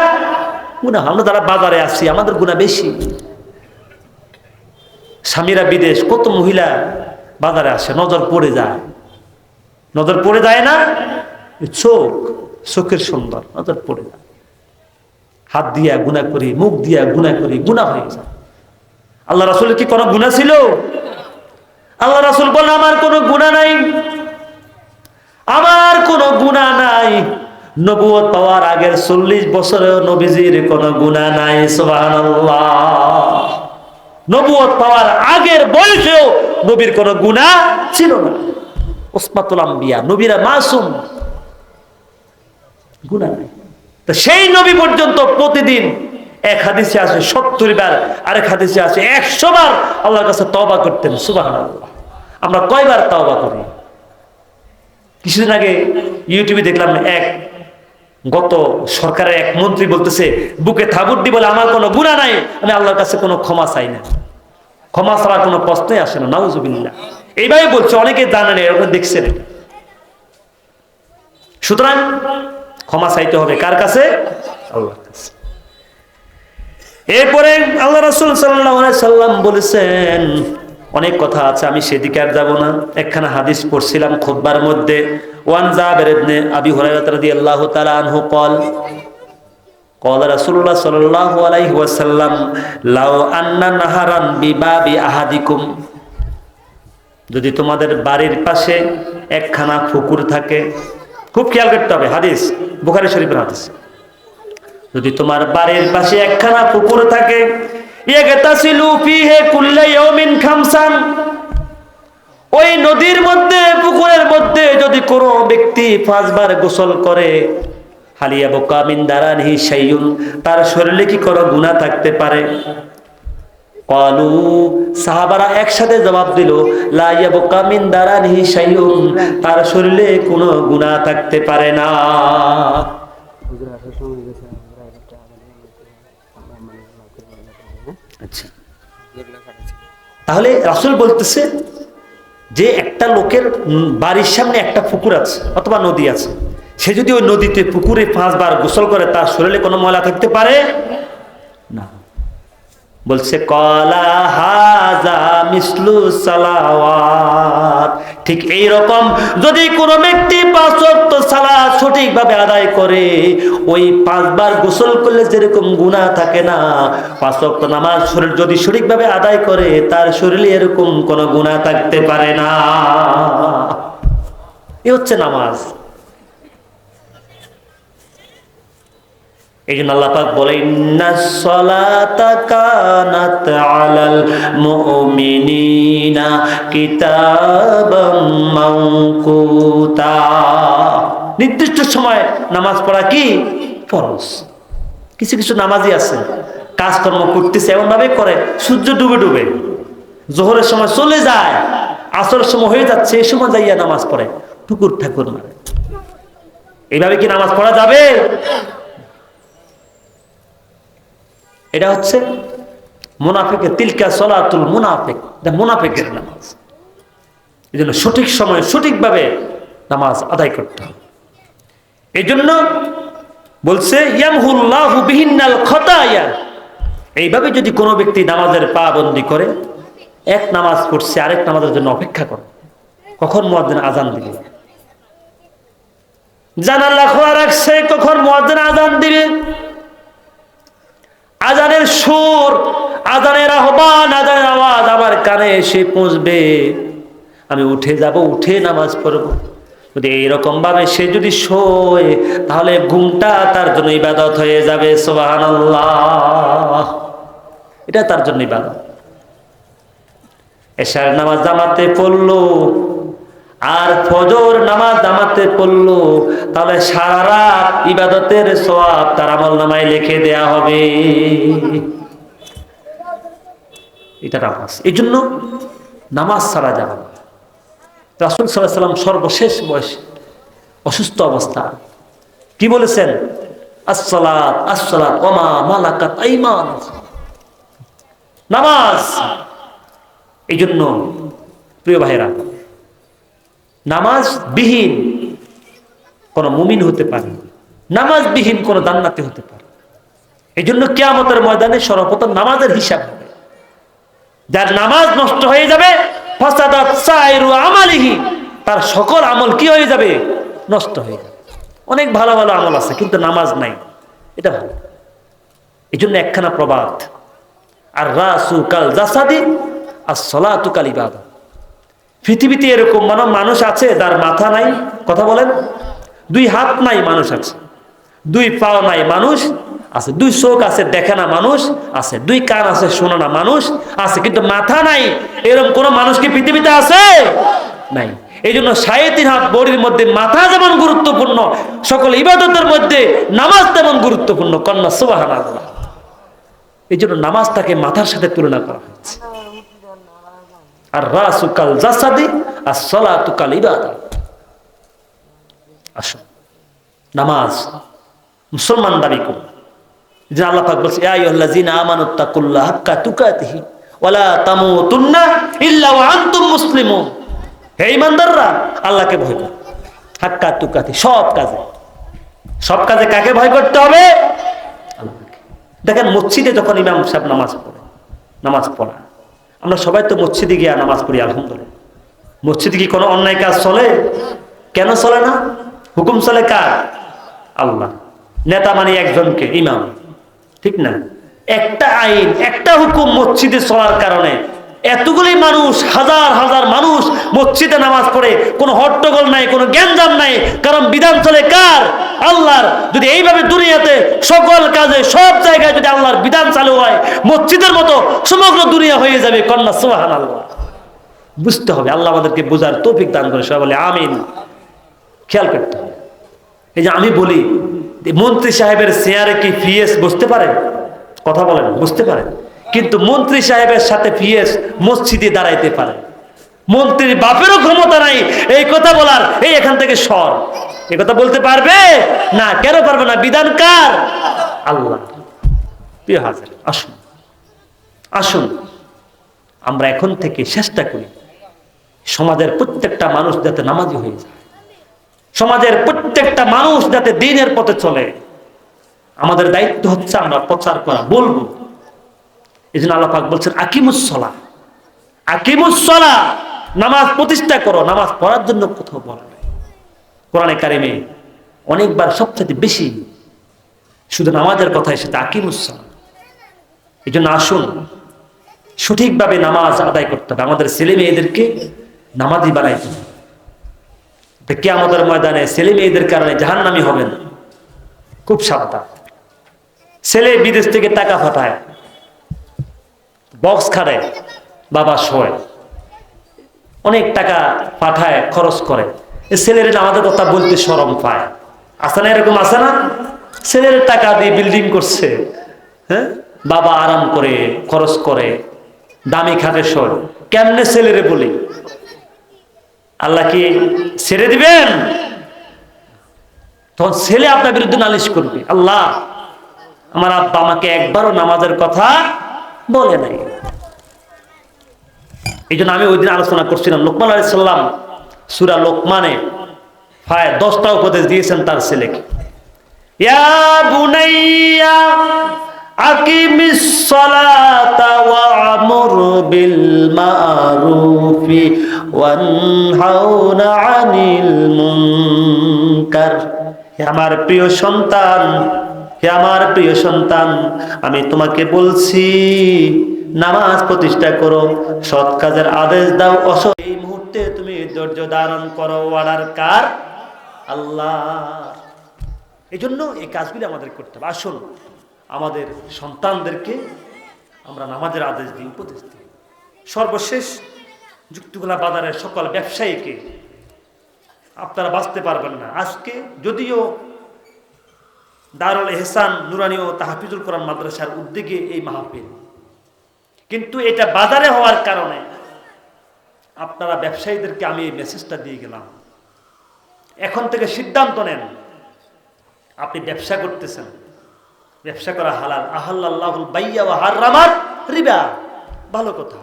গুনাহ। আমরা যারা বাজারে আসি, আমাদের গুনাহ বেশি। স্বামীরা বিদেশ, কত মহিলা বাজারে আসে, নজর পড়ে যায়, নজর পড়ে যায় না? চোখের সুন্দর, নজর পড়ে যায়। হাত দিয়া গুনাহ করি, মুখ দিয়া গুনাহ করি, গুনাহ হয়ে যায়। আল্লাহ রাসূলের কি কোনো গুনাহ ছিল? আল্লাহ রাসূল বলেন, আমার কোনো গুনাহ নাই, আমার কোনো গুনাহ নাই। নবুয়ত পাওয়ার আগের 40 বছরেও নবীজির কোনো গুনাহ নাই। সুবহানাল্লাহ। নবুয়ত পাওয়ার আগের বয়সেও নবীর কোনো গুনাহ ছিল না। উসমাতুল আম্বিয়া, নবীরা মাসুম, গুনাহ নাই। তো সেই নবী পর্যন্ত প্রতিদিন, এক হাদিসে আছে 70 বার, আরেক হাদিসে আছে 100 বার আল্লাহর কাছে তওবা করতেন। সুবহানাল্লাহ। আমরা কয়বার তওবা করি? কিছুদিন আগে ইউটিউবে দেখলাম, গত সরকারের এক মন্ত্রী বলতেছে, বুকে থাবুর দি বলে আমার কোনো গুনাহ নাই, আমি আল্লাহর কাছে কোনো ক্ষমা চাই না। ক্ষমা চাওয়ার কোনো প্রশ্নই আসে না। নাউজুবিল্লাহ। এইভাবে বলছে, অনেকে জানে না, এরকম দেখছেন। সুতরাং ক্ষমা চাইতে হবে কার কাছে? আল্লাহর কাছে। এরপরে আল্লাহ রাসূল সাল্লাল্লাহু আলাইহি সাল্লাম বলেছেন, অনেক কথা আছে, আমি সেদিকে আর যাব না। একখানা হাদিস পড়ছিলাম খুতবার মধ্যে, ওয়ান জাবির ইবনে আবি হুরায়রা রাদিয়াল্লাহু তাআলা আনহু قال ক্বালা রাসূলুল্লাহ সাল্লাল্লাহু আলাইহি ওয়াসাল্লাম লাউ আন্না নাহারান বিবাবি আহাদিকুম, যদি তোমাদের বাড়ির পাশে একখানা পুকুর থাকে, খুব খেয়াল করতে হবে, হাদিস বুখারী শরীফের হাদিস, যদি তোমার বাড়ির পাশে একখানা পুকুর থাকে, ইয়াগতাসিলু ফিহি কুল্লা ইয়াউমিন খামসান, ওই নদীর মধ্যে পুকুরের মধ্যে যদি কোনো ব্যক্তি 5 বার গোসল করে, হালিয়া বুকা মিন দারানিহি শাইউন, তার শরীরে কি কোনো গুনাহ থাকতে পারে? ক্বালু, সাহাবারা একসাথে জবাব দিল, লা ইয়াবকা মিন দারানিহি শাইউন, তার শরীরে কোনো গুনাহ থাকতে পারে না। আচ্ছা, তাহলে রাসূল বলতেছে যে একটা লোকের বাড়ির সামনে একটা পুকুর আছে অথবা নদী আছে, সে যদি ওই নদীতে পুকুরে 5 বার গোসল করে, তার শরীরে কোনো ময়লা থাকতে পারে না। বলছে ক্বালা হাযা মিসলু সালাওয়াত, ঠিক এই রকম যদি কোনো ব্যক্তি 5 ওয়াক্ত সালাত সঠিকভাবে আদায় করে, ওই 5 বার গোসল করলে যেরকম গুনাহ থাকে না, 5 ওয়াক্ত নামাজ শরীর যদি সঠিকভাবে আদায় করে, তার শরীরে এরকম কোনো গুনাহ থাকতে পারে না। এই হচ্ছে নামাজ। এই জন্য আল্লাহ পাক বলে, ইন্নাস সালাতা কানাত আলাল মুমিনিনা কিতাবাম মাওকুতা, নির্দিষ্ট সময় নামাজ পড়া কি ফরজ। কিছু কিছু নামাজি আছে কাজকর্ম করতেছে এমন ভাবে করে, সূর্য ডুবে ডুবে জোহরের সময় চলে যায়, আসরের সময় হয়ে যাচ্ছে, এই সময় যাইয়া নামাজ পড়ে, ঠুকুর ঠাকুর মারে। এইভাবে কি নামাজ পড়া যাবে? এটা হচ্ছে মুনাফিকের, তিলকা সলাতুল মুনাফিক, এটা মুনাফিকের নামাজ। এই জন্য সঠিক সময়ে সঠিকভাবে নামাজ আদায় করতে হবে। এই জন্য বলছে ইয়ামহুল্লাহু বিহিন্নাল খতায়া, এইভাবে যদি কোনো ব্যক্তি নামাজের পাবন্দি করে, এক নামাজ পড়ছে আরেক নামাজের জন্য অপেক্ষা করে, কখন মুয়াজ্জিন আজান দিবে, জানালা খোলা রাখছে কখন মুয়াজ্জিন আজান দিবে, আজানের সুর, আজানের আহ্বান, আজানের আওয়াজ আমার কানে এসে পৌঁছবে, আমি উঠে যাব, উঠে নামাজ পড়ব। যদি এইরকম ভাবে সে যদি শোয়, তাহলে ঘুমটা তার জন্য ইবাদত হয়ে যাবে। সুবহানাল্লাহ, এটা তার জন্য ইবাদত। এশার নামাজ জামাতে পড়লো আর ফজর নামাজ জামাতে পড়লো, তাহলে সারা রাত ইবাদতের সওয়াব তার আমলনামায় লিখে দেয়া হবে। এটা নামাজ। এই জন্য নামাজ ছাড়া যাবে না। রাসূল সাল্লাল্লাহু আলাইহি ওয়াসাল্লাম সর্বশেষ বয়সে অসুস্থ অবস্থা কি বলেছেন? আসসালাত আসসালাত ওয়া মা মালাকাত আইমানুকুম, নামাজ। এই জন্য প্রিয় ভাইরা, নামাজ বিহীন কোন মুমিন হতে পারে, নামাজ বিহীন কোন জান্নাতি হতে পারে। এই জন্য কিয়ামতের ময়দানে সর্বপ্রথম নামাজের হিসাব হবে। যার নামাজ নষ্ট হয়ে যাবে, ফাসাদাত সাইরু আমালিহি, তার সকল আমল কি হয়ে যাবে? নষ্ট হয়ে যাবে। অনেক ভালো ভালো আমল আছে কিন্তু নামাজ নাই, এটা ভালো। এই জন্য একখানা প্রবাদ, আর রাসু কাল জাসাদি as-salatu কাল ইবাদত। পৃথিবীতে এরকম মানুষ আছে যার মাথা নাই, কথা বলেন, 2 হাত নাই মানুষ আছে, 2 পাও নাই মানুষ আছে, 2 চোখ আছে দেখে না মানুষ আছে, 2 কান আছে শোনে না মানুষ আছে, কিন্তু মাথা নাই, এরকম কোন মানুষ কি পৃথিবীতে আছে? নাই। এই জন্য 3.5 হাত বডির মধ্যে মাথা যেমন গুরুত্বপূর্ণ, সকল ইবাদতের মধ্যে নামাজ তেমন গুরুত্বপূর্ণ। কন্যা সুবহানাল্লাহ। এই জন্য নামাজটাকে মাথার সাথে তুলনা করা হয়েছে। আর রাসু কাল জাসাদি as-salatu কাল ইবাদত। আসুন, নামাজ মুসলমান দাবি করুন। যে আল্লাহ পাক বলছে, ইয়া আইয়ুহাল্লাযীনা আমানুত্তাকুল্লাহ হাক্কা তুকাতিহি ওয়া লা তামুতুন্না ইল্লা ওয়া আনতুম মুসলিমুন। হে ঈমানদাররা, আল্লাহকে ভয় করো, হাক্কা তুকাতি, সব কাজে কাকে ভয় করতে হবে? আল্লাহকে। দেখেন মসজিদে যখন ইমাম সাহেব নামাজ পড়া, আমরা সবাই তো মসজিদে গিয়ে নামাজ পড়ি, আলহামদুলিল্লাহ। মসজিদে কি কোনো অন্যায় কাজ চলে? কেন চলে না? হুকুম চলে কার? আল্লাহ। নেতা মানে একজনকে ইমাম, ঠিক না? একটা আইন, একটা হুকুম মসজিদে চলার কারণে এতগুলি মানুষ, হাজার হাজার মানুষ মসজিদে নামাজ পড়ে, কোনো হট্টগোল নাই, কোনো গ্যাঞ্জাম নাই, কারণ বিধান চলে কার? আল্লাহর। যদি এইভাবে দুনিয়াতে সকল কাজে সব জায়গায় যদি আল্লাহর বিধান চালু হয়, মসজিদের মতো সমগ্র দুনিয়া হয়ে যাবে। কন্যা সুবহানাল্লাহ। বুঝতে হবে, আল্লাহ আমাদেরকে বোঝার তৌফিক দান করে, সবাই বলে আমিন। খেয়াল করতে হবে। এই যে আমি বলি, মন্ত্রী সাহেবের চেয়ারে কি পিএস বসতে পারে? কথা বলেন, বুঝতে পারে। কিন্তু মন্ত্রী সাহেবের সাথে পিএস মসজিদে দাঁড়াইতে পারে। মন্ত্রীর বাপেরও ক্ষমতা নাই এই কথা বলার, এই এখান থেকে সর, এই কথা বলতে পারবে না। কেন পারবে না? বিধান কার? আল্লাহ। প্রিয় হাজার, আসুন আসুন আমরা এখন থেকে চেষ্টা করি সমাজের প্রত্যেকটা মানুষ যাতে নামাজি হয়ে যায়, সমাজের প্রত্যেকটা মানুষ যাতে দ্বীনের পথে চলে। আমাদের দায়িত্ব হচ্ছে আমরা প্রচার করা, বলবো। এই জন্য আল্লাহ পাক বলছেন আকিমুস সালাহ, আকিমুস সালাহ, নামাজ প্রতিষ্ঠা করো। নামাজ পড়ার জন্য কোথাও বলা নাই। কোরআনে কারিমে অনেকবার, সবচেয়ে বেশি শুধু নামাজের কথা এসেছে, আকিমুস সালাহ। এই জন্য আসুন সঠিকভাবে নামাজ আদায় করতে হবে। আমাদের ছেলে মেয়েদেরকে নামাজি বানাইতে হবে। কিয়ামতের ময়দানে ছেলে মেয়েদের কারণে জাহান্নামী হবেন, খুব সাবধান। ছেলে বিদেশ থেকে টাকা পাঠায়, বক্স খাড়ে, বাবা শোয়, অনেক টাকা পাঠায়, খরচ করে। ছেলের আমাদের কথা বলতে শরম পায়। আছে না এরকম? আছে না? ছেলের টাকা দিয়ে বিল্ডিং করছে, হ্যাঁ, বাবা আরাম করে খরচ করে, দামি খাটে শোয়। কেমনে ছেলেরে বলি? আল্লাহ কি ছেড়ে দিবেন? তখন ছেলে আপনার বিরুদ্ধে নালিশ করবে, আল্লাহ আমার আব্বা আমাকে একবারও নামাজের কথা বলে নাই। এই জন্য আমি ওই দিন আলোচনা করছিলাম, লোকমান আলাইহিস সালাম সূরা লোকমানে 10টা উপদেশ দিয়েছেন তার ছেলেকে। ইয়া বুনাইয়া আকিমিস সালাতা ওয়া'মুর বিল মা'রুফি ওয়ানহাউনা আনিল মুনকার। হে আমার প্রিয় সন্তান, হে আমার প্রিয় সন্তান, আমি তোমাকে বলছি নামাজ প্রতিষ্ঠা করো, সৎ কাজের আদেশ দাও, অসৎ। এই মুহূর্তে তুমি ধৈর্য ধারণ করো, অর্ডার কার? আল্লাহ। এই জন্য এই কাজগুলি আমাদের করতে হবে। আসুন আমাদের সন্তানদেরকে আমরা নামাজের আদেশ দিই, উপদেশ দিই। সর্বশেষ যুক্তিগুলা বাজারের সকল ব্যবসায়ীকে, আপনারা বাঁচতে পারবেন না। আজকে যদিও দারুল ইহসান নুরানি ও তাহফিজুল কোরআন মাদ্রাসার উদ্যোগে এই মাহফিল, কিন্তু এটা বাজারে হওয়ার কারণে আপনারা ব্যবসায়ীদেরকে আমি এই মেসেজটা দিয়ে গেলাম, এখন থেকে সিদ্ধান্ত নেন। আপনি ব্যবসা করতেছেন, ব্যবসা করা হালাল। আহাল্লাল্লাহুল বাইয়া ওয়া হারামার রিবা, ভালো কথা,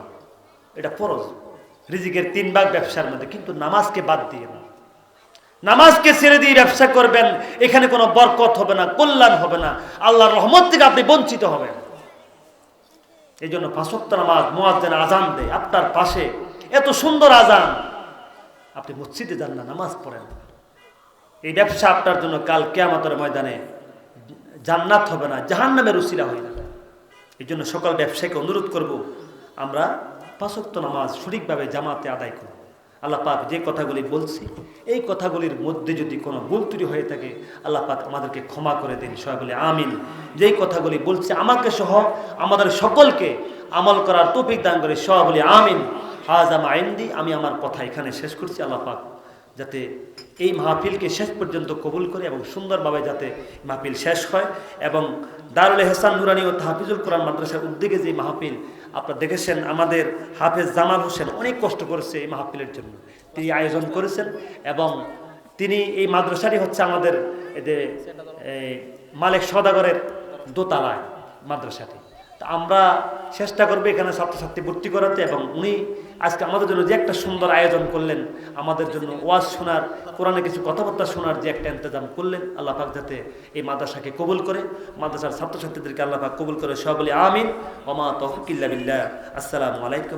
এটা ফরজ। রিজিকের 3 ভাগ ব্যবসার মধ্যে, কিন্তু নামাজকে বাদ দিয়ে না। নামাজকে ছেড়ে দিয়ে ব্যবসা করবেন, এখানে কোনো বরকত হবে না, কল্যাণ হবে না, আল্লাহর রহমত থেকে আপনি বঞ্চিত হবেন। এই জন্য 5 ওয়াক্ত নামাজ, মুয়াজ্জিন আজান দেয় আপনার পাশে, এত সুন্দর আজান, আপনি মসজিদে যান না, নামাজ পড়েন। এই ব্যবসা আপনার জন্য কাল কিয়ামতের ময়দানে জান্নাত হবে না, জাহান্নামের উসিলা হয়ে যাবে। এই জন্য সকল ব্যবসায়ীকে অনুরোধ করব, আমরা 5 ওয়াক্ত নামাজ সঠিকভাবে জামাতে আদায় করব। আল্লাহ পাক যে কথাগুলি বলছি, এই কথাগুলির মধ্যে যদি কোনো ভুল ত্রুটি হয়ে থাকে, আল্লাহ পাক আমাদেরকে ক্ষমা করে দিন। সবাই বলে আমিন। যেই কথাগুলি বলছি আমাকে সহ আমাদের সকলকে আমল করার তৌফিক দান করে, সবাই বলে আমিন। হাযা মা ইনদি। আমি আমার কথা এখানে শেষ করছি। আল্লাহ পাক যাতে এই মাহফিলকে শেষ পর্যন্ত কবুল করে এবং সুন্দরভাবে যাতে মাহফিল শেষ হয়। এবং দারুল ইহসান নুরানি ও তাহফিজুল কোরআন মাদ্রাসার উদ্যোগে যে মাহফিল, আপনারা দেখেছেন আমাদের হাফেজ জামাল হোসেন অনেক কষ্ট করেছে এই মাহফিলের জন্য, তিনি আয়োজন করেছেন। এবং তিনি এই মাদ্রাসাটি হচ্ছে আমাদের মালিক সওদাগরের দোতলায় মাদ্রাসাটি। তা আমরা চেষ্টা করবো এখানে ছাত্রছাত্রী ভর্তি করাতে। এবং উনি আজকে আমাদের জন্য যে একটা সুন্দর আয়োজন করলেন, আমাদের জন্য ওয়াজ শোনার, কোরআনে কিছু কথাবার্তা শোনার যে একটা ইন্তজাম করলেন, আল্লাহ পাক যাতে এই মাদ্রাসাকে কবুল করে, মাদ্রাসার ছাত্রছাত্রীদেরকে আল্লাহ পাক কবুল করে। সবাই বলি আমিন। ওয়া মা তাওফীক ইল্লা বিল্লাহ। আসসালামু আলাইকুম।